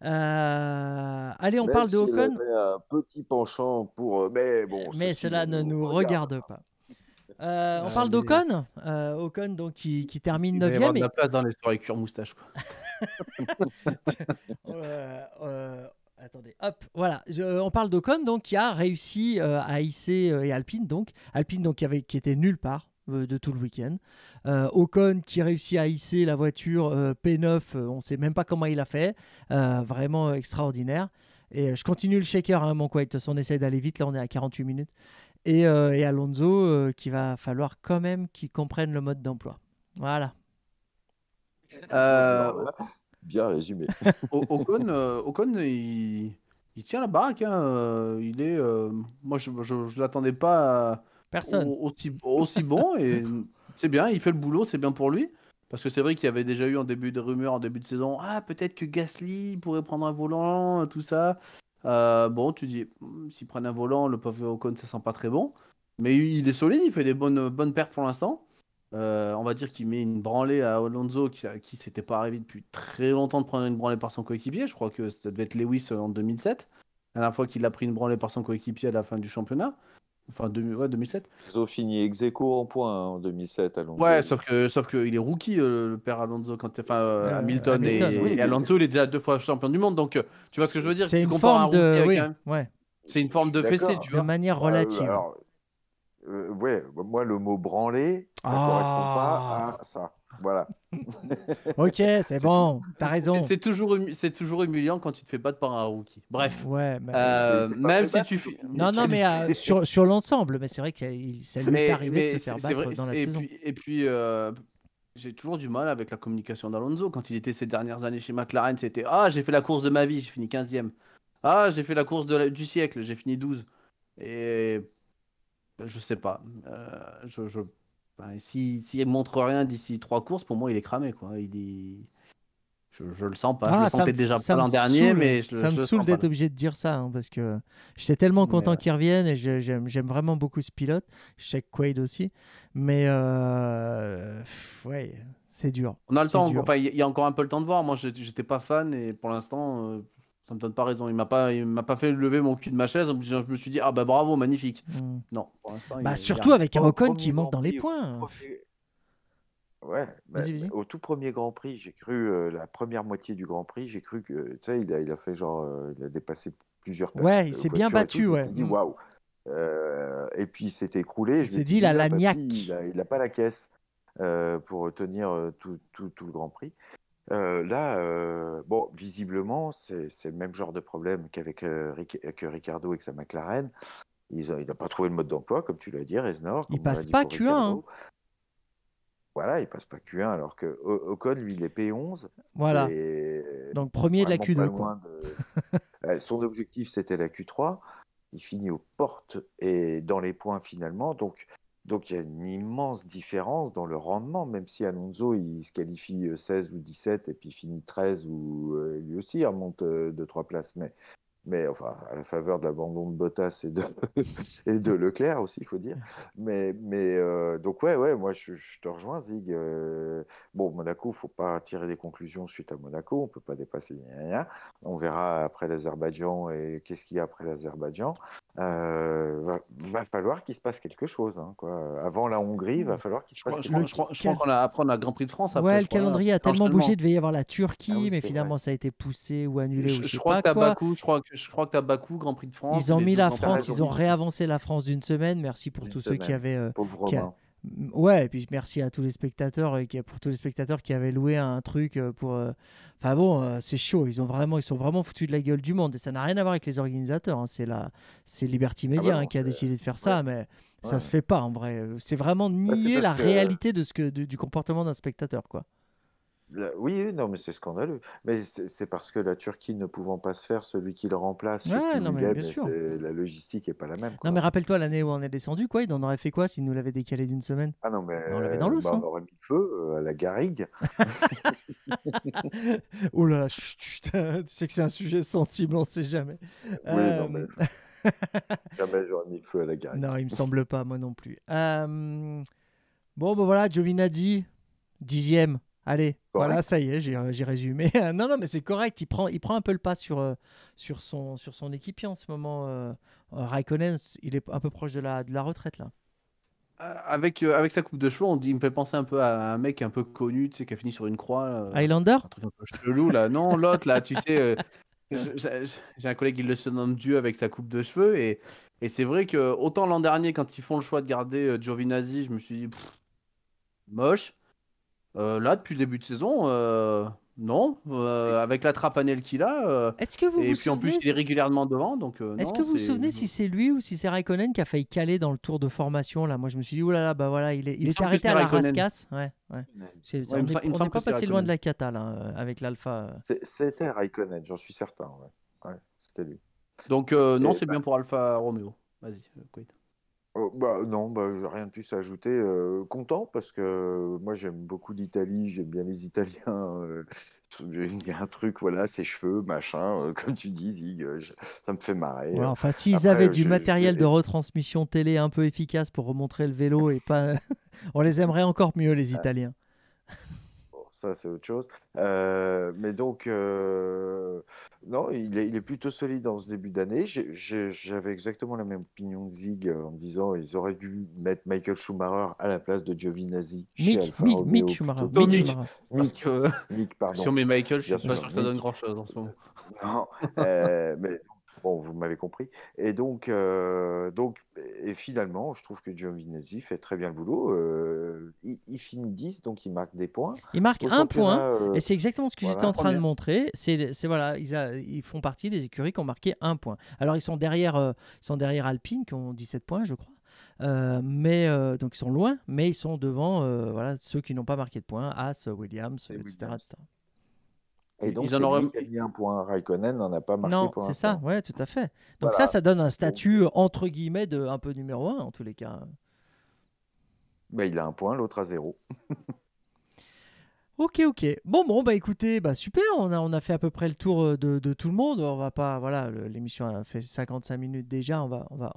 Allez, on Même parle de s'il Ocon. avait un petit penchant pour. Mais bon, Mais ceci cela ne nous regarde pas. On parle Allez. d'Ocon. Ocon, donc, qui termine Il va y avoir 9e. de la place dans les soirées cuir-moustache, quoi. Attendez, hop, voilà. On parle d'Ocon, donc, qui a réussi à hisser, et Alpine, donc, qui était nulle part de tout le week-end. Ocon qui réussit à hisser la voiture P9, on ne sait même pas comment il a fait. Vraiment extraordinaire. Et je continue le shaker, hein, mon quoi. De toute façon, on essaie d'aller vite. Là, on est à 48 minutes. Et Alonso, qui va falloir quand même qu'il comprenne le mode d'emploi. Voilà. Alors là, bien résumé. Ocon, il il tient la baraque. Hein, il est, moi, je l'attendais pas Personne. aussi bon. Et c'est bien, il fait le boulot, c'est bien pour lui. Parce que c'est vrai qu'il y avait déjà eu en début de rumeur, en début de saison, ah, peut-être que Gasly pourrait prendre un volant, tout ça. Bon, tu dis, s'il prennent un volant, le pauvre Ocon, ça sent pas très bon. Mais il est solide, il fait des bonnes perfs pour l'instant. On va dire qu'il met une branlée à Alonso qui s'était pas arrivé depuis très longtemps de prendre une branlée par son coéquipier. Je crois que ça devait être Lewis en 2007. La dernière fois qu'il a pris une branlée par son coéquipier à la fin du championnat. Enfin, ouais, 2007. Ils ont fini ex aequo en points en 2007, Alonso. Ouais, sauf que il est rookie, le père Alonso. Hamilton et Alonso, il est déjà 2 fois champion du monde. Donc, tu vois ce que je veux dire? C'est Tu une compares un forme de. rookie Oui, avec ouais. C'est une forme de fessée, tu De vois. manière relative. Alors, ouais, moi, le mot branlé, ça correspond pas à ça. Voilà. Ok, c'est bon, t'as raison. C'est toujours humiliant quand tu te fais battre par un rookie. Bref. Ouais, mais... même si tu Non, mais sur l'ensemble, mais c'est vrai que ça lui est arrivé de se faire battre vrai, dans la saison. Et puis j'ai toujours du mal avec la communication d'Alonso. Quand il était ces dernières années chez McLaren, c'était ah, j'ai fait la course de ma vie, j'ai fini 15e. Ah, j'ai fait la course du siècle, j'ai fini 12. Et je sais pas. S'il montre rien d'ici 3 courses, pour moi, il est cramé, quoi. Je le sens pas. Je le sentais déjà pas l'an dernier, mais ça me saoule d'être obligé de dire ça, hein, parce que j'étais tellement content qu'il revienne et j'aime vraiment beaucoup ce pilote. Je sais que Quaid aussi, mais ouais, c'est dur. On a le temps. Enfin, il y a encore un peu le temps de voir. Moi, j'étais pas fan et pour l'instant, ça me donne pas raison. Il m'a pas fait lever mon cul de ma chaise. Je me suis dit ah bah bravo, magnifique. Non, pour l'instant. Surtout avec un Ocon qui monte dans les points. Ouais, vas-y. Au tout premier Grand Prix, j'ai cru, la première moitié du Grand Prix, j'ai cru que, tu sais, il a fait genre, il a dépassé plusieurs Ouais, il s'est bien battu, ouais. Il dit waouh. Et puis il s'est écroulé. Il s'est dit, il a la niaque. Il n'a pas la caisse pour tenir tout le Grand Prix. Bon, visiblement, c'est le même genre de problème qu'avec Ricardo avec sa McLaren. Il n'a pas trouvé le mode d'emploi, comme tu l'as dit, Reznor. Il passe pas Q1. Hein. Voilà, il passe pas Q1 alors que Ocon, lui, il est P11. Voilà. Donc premier de la Q2. Quoi. Son objectif, c'était la Q3. Il finit aux portes et dans les points finalement. Donc il y a une immense différence dans le rendement, même si Alonso, il se qualifie 16 ou 17 et puis finit 13 ou lui aussi, il remonte de 3 places. Mais enfin, à la faveur de l'abandon de Bottas et de Leclerc aussi, il faut dire. Mais donc, ouais, moi, je te rejoins, Zig. Bon, Monaco, il ne faut pas tirer des conclusions suite à Monaco. On ne peut pas dépasser. On verra après l'Azerbaïdjan et qu'est-ce qu'il y a après l'Azerbaïdjan. Va falloir qu'il se passe quelque chose. Hein, quoi. Avant la Hongrie, il va falloir qu'il se passe quelque chose. Je crois qu'on a après on a Grand Prix de France. Après, ouais, le calendrier a tellement bougé. Il devait y avoir la Turquie, mais finalement, vrai. Ça a été poussé ou annulé. Je crois que tu as Bakou. Je crois que tu as Bakou, Grand Prix de France. Ils ont mis la France, ils ont réavancé la France d'une semaine. Merci pour tous ceux qui avaient. Ouais, et puis merci à tous les spectateurs pour tous les spectateurs qui avaient loué un truc pour. Enfin bon, c'est chaud. Ils sont vraiment foutus de la gueule du monde et ça n'a rien à voir avec les organisateurs. Hein. C'est Liberty Media qui a décidé de faire ça, mais ça se fait pas en vrai. C'est vraiment nier la réalité du comportement d'un spectateur, quoi. Oui, non, mais c'est scandaleux. Mais c'est parce que la Turquie ne pouvant pas se faire, celui qui le remplace, la logistique n'est pas la même. Quoi. Non, mais rappelle-toi l'année où on est descendu, quoi. Il en aurait fait quoi s'il nous l'avait décalé d'une semaine? Ah non, mais on l'avait dans l'os. On aurait mis le feu à la garrigue. Oh là là, tu sais que c'est un sujet sensible, on ne sait jamais. Oui, non, mais jamais j'aurais mis le feu à la garrigue. Non, il me semble pas, moi non plus. Bon, ben voilà, Giovinazzi, 10e. Allez, voilà, ça y est, j'ai résumé. Non, mais c'est correct. Il prend un peu le pas sur son équipier en ce moment. Raikkonen, il est un peu proche de la retraite là. Avec sa coupe de cheveux, il me fait penser un peu à un mec un peu connu, tu sais, qui a fini sur une croix. Highlander. Un truc un peu chelou là. Non, l'autre là, tu sais. J'ai un collègue qui le surnomme Dieu avec sa coupe de cheveux et c'est vrai que autant l'an dernier quand ils font le choix de garder Giovinazzi, je me suis dit moche. Là, depuis le début de saison, non. Avec la trapanelle qu'il a. Est-ce que vous et puis en plus, il est régulièrement devant. Est-ce que vous vous souvenez si c'est lui ou si c'est Raikkonen qui a failli caler dans le tour de formation là? Moi, je me suis dit, oh là là, bah voilà, il est arrêté à la rascasse. Ouais. On n'est pas passé loin de la cata là, avec l'Alpha. C'était Raikkonen, j'en suis certain. Ouais, c'était lui. Donc, non, Et, c'est bien pour Alfa Romeo. Vas-y, Quid. non, j'ai rien de plus à ajouter. Content parce que moi j'aime beaucoup l'Italie, j'aime bien les Italiens. Il y a un truc, voilà, ses cheveux, machin, comme tu dis, Zig, ça me fait marrer. Ouais, enfin, s'ils avaient Après, du matériel de retransmission télé un peu efficace pour remontrer le vélo et pas, on les aimerait encore mieux, les Italiens. bon, ça c'est autre chose. Mais donc, non, il est plutôt solide dans ce début d'année. J'avais exactement la même opinion que Zig en me disant ils auraient dû mettre Michael Schumacher à la place de Giovinazzi chez Alfa Mick Romeo Schumacher. plutôt Mick que Schumacher. Parce que Mick, si pardon. on met Michael, je Bien suis pas sûr, sûr que ça donne Mick. grand-chose en ce moment. Non, mais bon, vous m'avez compris. Et donc, et finalement, je trouve que Giovinazzi fait très bien le boulot. Il finit 10, donc il marque des points. Ils marquent Au un point, championnat, et c'est exactement ce que j'étais voilà. en train de Première. montrer. Voilà, ils font partie des écuries qui ont marqué un point. Alors ils sont derrière Alpine qui ont 17 points, je crois. Donc ils sont loin, mais ils sont devant voilà, ceux qui n'ont pas marqué de points, Haas, Williams, Et etc., Williams. etc. Et donc, Ils en c'est auraient. lui qui a mis un point. Raikkonen n'en a pas marqué Non, pour c'est ça, l'instant. ouais, tout à fait. Donc Voilà. ça donne un Donc, statut entre guillemets de un peu numéro 1 en tous les cas. il a un point, l'autre a 0. Ok. Bon, bah écoutez, bah super, on a fait à peu près le tour de tout le monde. On va pas, voilà, l'émission a fait 55 minutes déjà. Voilà,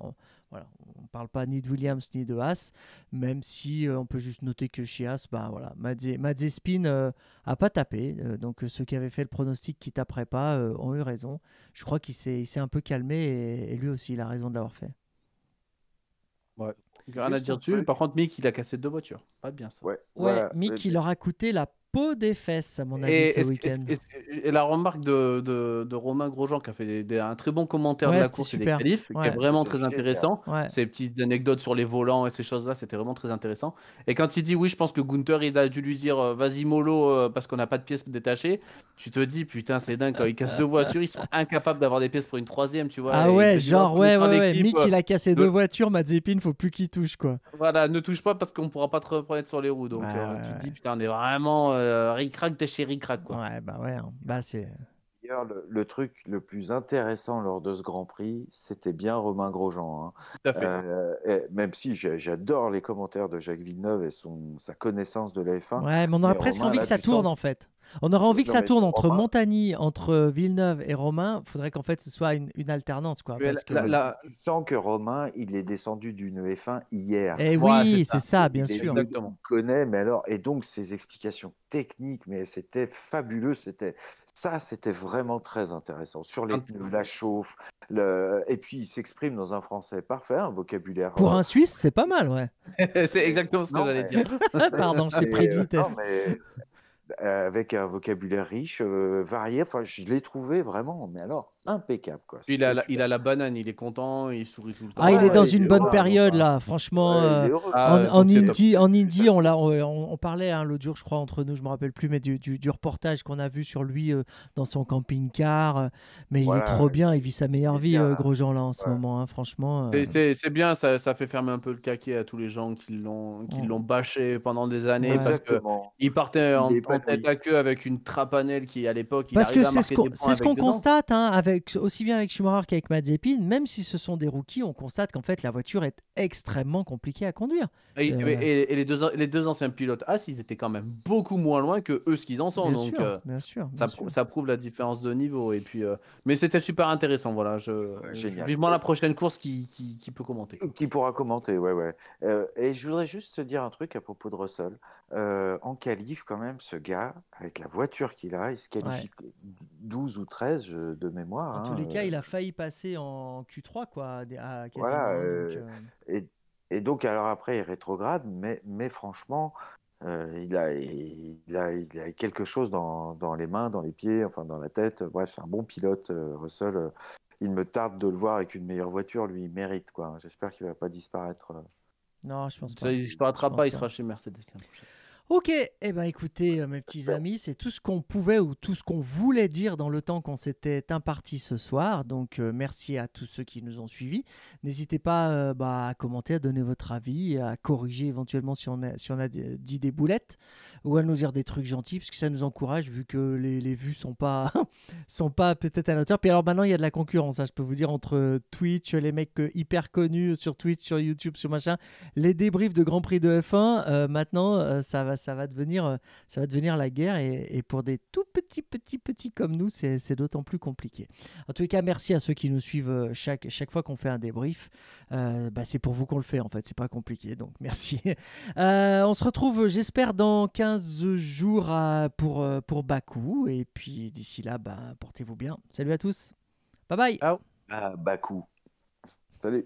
on parle pas ni de Williams ni de Haas, même si on peut juste noter que chez Haas, bah voilà, Mazepin a pas tapé. Donc ceux qui avaient fait le pronostic qui taperaient pas ont eu raison. Je crois il s'est un peu calmé et lui aussi il a raison de l'avoir fait. Ouais. Rien à Juste dire un dessus. truc. Par contre, Mick, il a cassé 2 voitures. Pas bien ça. Ouais, Ouais, voilà. Mick, il leur a coûté la peau des fesses à mon avis Et, ce week-end. et la remarque de Romain Grosjean qui a fait un très bon commentaire de Ouais, la c'était course et des super. qualifs, qui est Ouais, vraiment C'était très génial. intéressant. ouais. Ces petites anecdotes sur les volants et ces choses-là, c'était vraiment très intéressant. Et quand il dit oui, je pense que Gunther, il a dû lui dire vas-y mollo parce qu'on n'a pas de pièces détachées, tu te dis putain, c'est dingue, quand ils cassent 2 voitures, ils sont incapables d'avoir des pièces pour une troisième, tu vois. Ah Et il te ouais, dit ouais, genre, ouais. connaissant l'équipe, Mick, il a cassé 2 ne- voitures, Mazepin, faut plus qu'il touche, quoi. voilà, ne touche pas parce qu'on pourra pas te reprendre sur les roues. Ouais, Donc tu te dis ouais, putain, on est vraiment ric-rac de chez ric-rac ouais. quoi. Ouais, bah ouais, hein. Bah c'est... D'ailleurs, le truc le plus intéressant lors de ce Grand Prix, c'était bien Romain Grosjean, hein. Tout à fait. Et même si j'adore les commentaires de Jacques Villeneuve et sa connaissance de la F1, Ouais, mais on aurait mais presque Romain, envie là, que ça tu tourne, sens en fait. On aurait envie que non, ça mais tourne entre Romain, Montagny, entre Villeneuve et Romain. Faudrait qu'en fait, ce soit une alternance, quoi. Mais Parce que... mais tu sens que Romain, il est descendu d'une F1 hier. Eh voilà, c'est oui, c'est ça. ça, bien Il sûr. Exactement. connaît, mais alors, et donc ses explications techniques, mais c'était fabuleux. C'était vraiment très intéressant. Sur les Quand- pneus, la chauffe, et puis il s'exprime dans un français parfait, un vocabulaire. Pour un Suisse, c'est pas mal, ouais. C'est exactement ce que Non, j'allais mais, dire. Pardon, je t'ai pris de vitesse. non, mais avec un vocabulaire riche, varié. Enfin, je l'ai trouvé vraiment, mais alors impeccable, quoi. Il C'était a, il super. a la banane, il est content, il sourit tout le Ah, temps. il est dans Il une est bonne heureux, hein. période, là. Franchement, Ouais, il est heureux. Ah, donc c'est top. En Indie, on parlait l'autre jour, je crois, entre nous, je me rappelle plus, mais du reportage qu'on a vu sur lui dans son camping-car. Mais il est Voilà, trop bien, il vit sa meilleure il est vie, bien, là. Grosjean, là, en ce Ouais. moment, hein, franchement. C'est bien, ça fait fermer un peu le caquet à tous les gens qui l'ont bâché pendant des années parce que Exactement. il partait Il est en tête épanoui. à queue avec une trapanelle qui, à l'époque, il Parce que arrivait à marquer des points c'est ce avec qu'on dedans. constate, hein, aussi bien avec Schumacher qu'avec Mazepin, même si ce sont des rookies, on constate qu'en fait la voiture est extrêmement compliquée à conduire. Et les deux anciens pilotes As, ils étaient quand même beaucoup moins loin que eux ce qu'ils en sont. Bien Donc sûr, bien sûr. ça prouve la différence de niveau. Et puis, mais c'était super intéressant. Voilà, Génial. vivement la prochaine course qui peut commenter. Qui pourra commenter, ouais. Et je voudrais juste te dire un truc à propos de Russell. En qualif, quand même, ce gars, avec la voiture qu'il a, il se qualifie 12 ou 13 de mémoire. En tous les cas, il a failli passer en Q3, quoi, quasiment. Voilà. Donc, Et donc, alors après, il rétrograde, mais franchement, il a quelque chose dans les mains, dans les pieds, enfin dans la tête. Bref, c'est un bon pilote, Russell. Il me tarde de le voir avec une meilleure voiture. Lui, il mérite, quoi. J'espère qu'il ne va pas disparaître. non, je pense Ça, pas. il ne se rattrape Je pas, pense il pas. sera chez Mercedes l'année prochaine. Ok, eh ben écoutez, mes petits amis, c'est tout ce qu'on pouvait ou tout ce qu'on voulait dire dans le temps qu'on s'était imparti ce soir. Donc merci à tous ceux qui nous ont suivis. N'hésitez pas à commenter, à donner votre avis, à corriger éventuellement si on a dit des boulettes ou à nous dire des trucs gentils, parce que ça nous encourage vu que les vues sont pas sont pas peut-être à la hauteur. Puis alors maintenant il y a de la concurrence, hein, je peux vous dire, entre Twitch, les mecs hyper connus sur Twitch, sur YouTube, sur machin, les débriefs de Grand Prix de F1. Maintenant ça va devenir la guerre, et pour des tout petits comme nous, c'est d'autant plus compliqué. En tous les cas, merci à ceux qui nous suivent chaque fois qu'on fait un débrief. C'est pour vous qu'on le fait, en fait, c'est pas compliqué, donc merci. On se retrouve, j'espère, dans 15 jours pour Bakou, et puis d'ici là, portez-vous bien. Salut à tous, bye bye. Ciao. Ah, Bakou. Salut.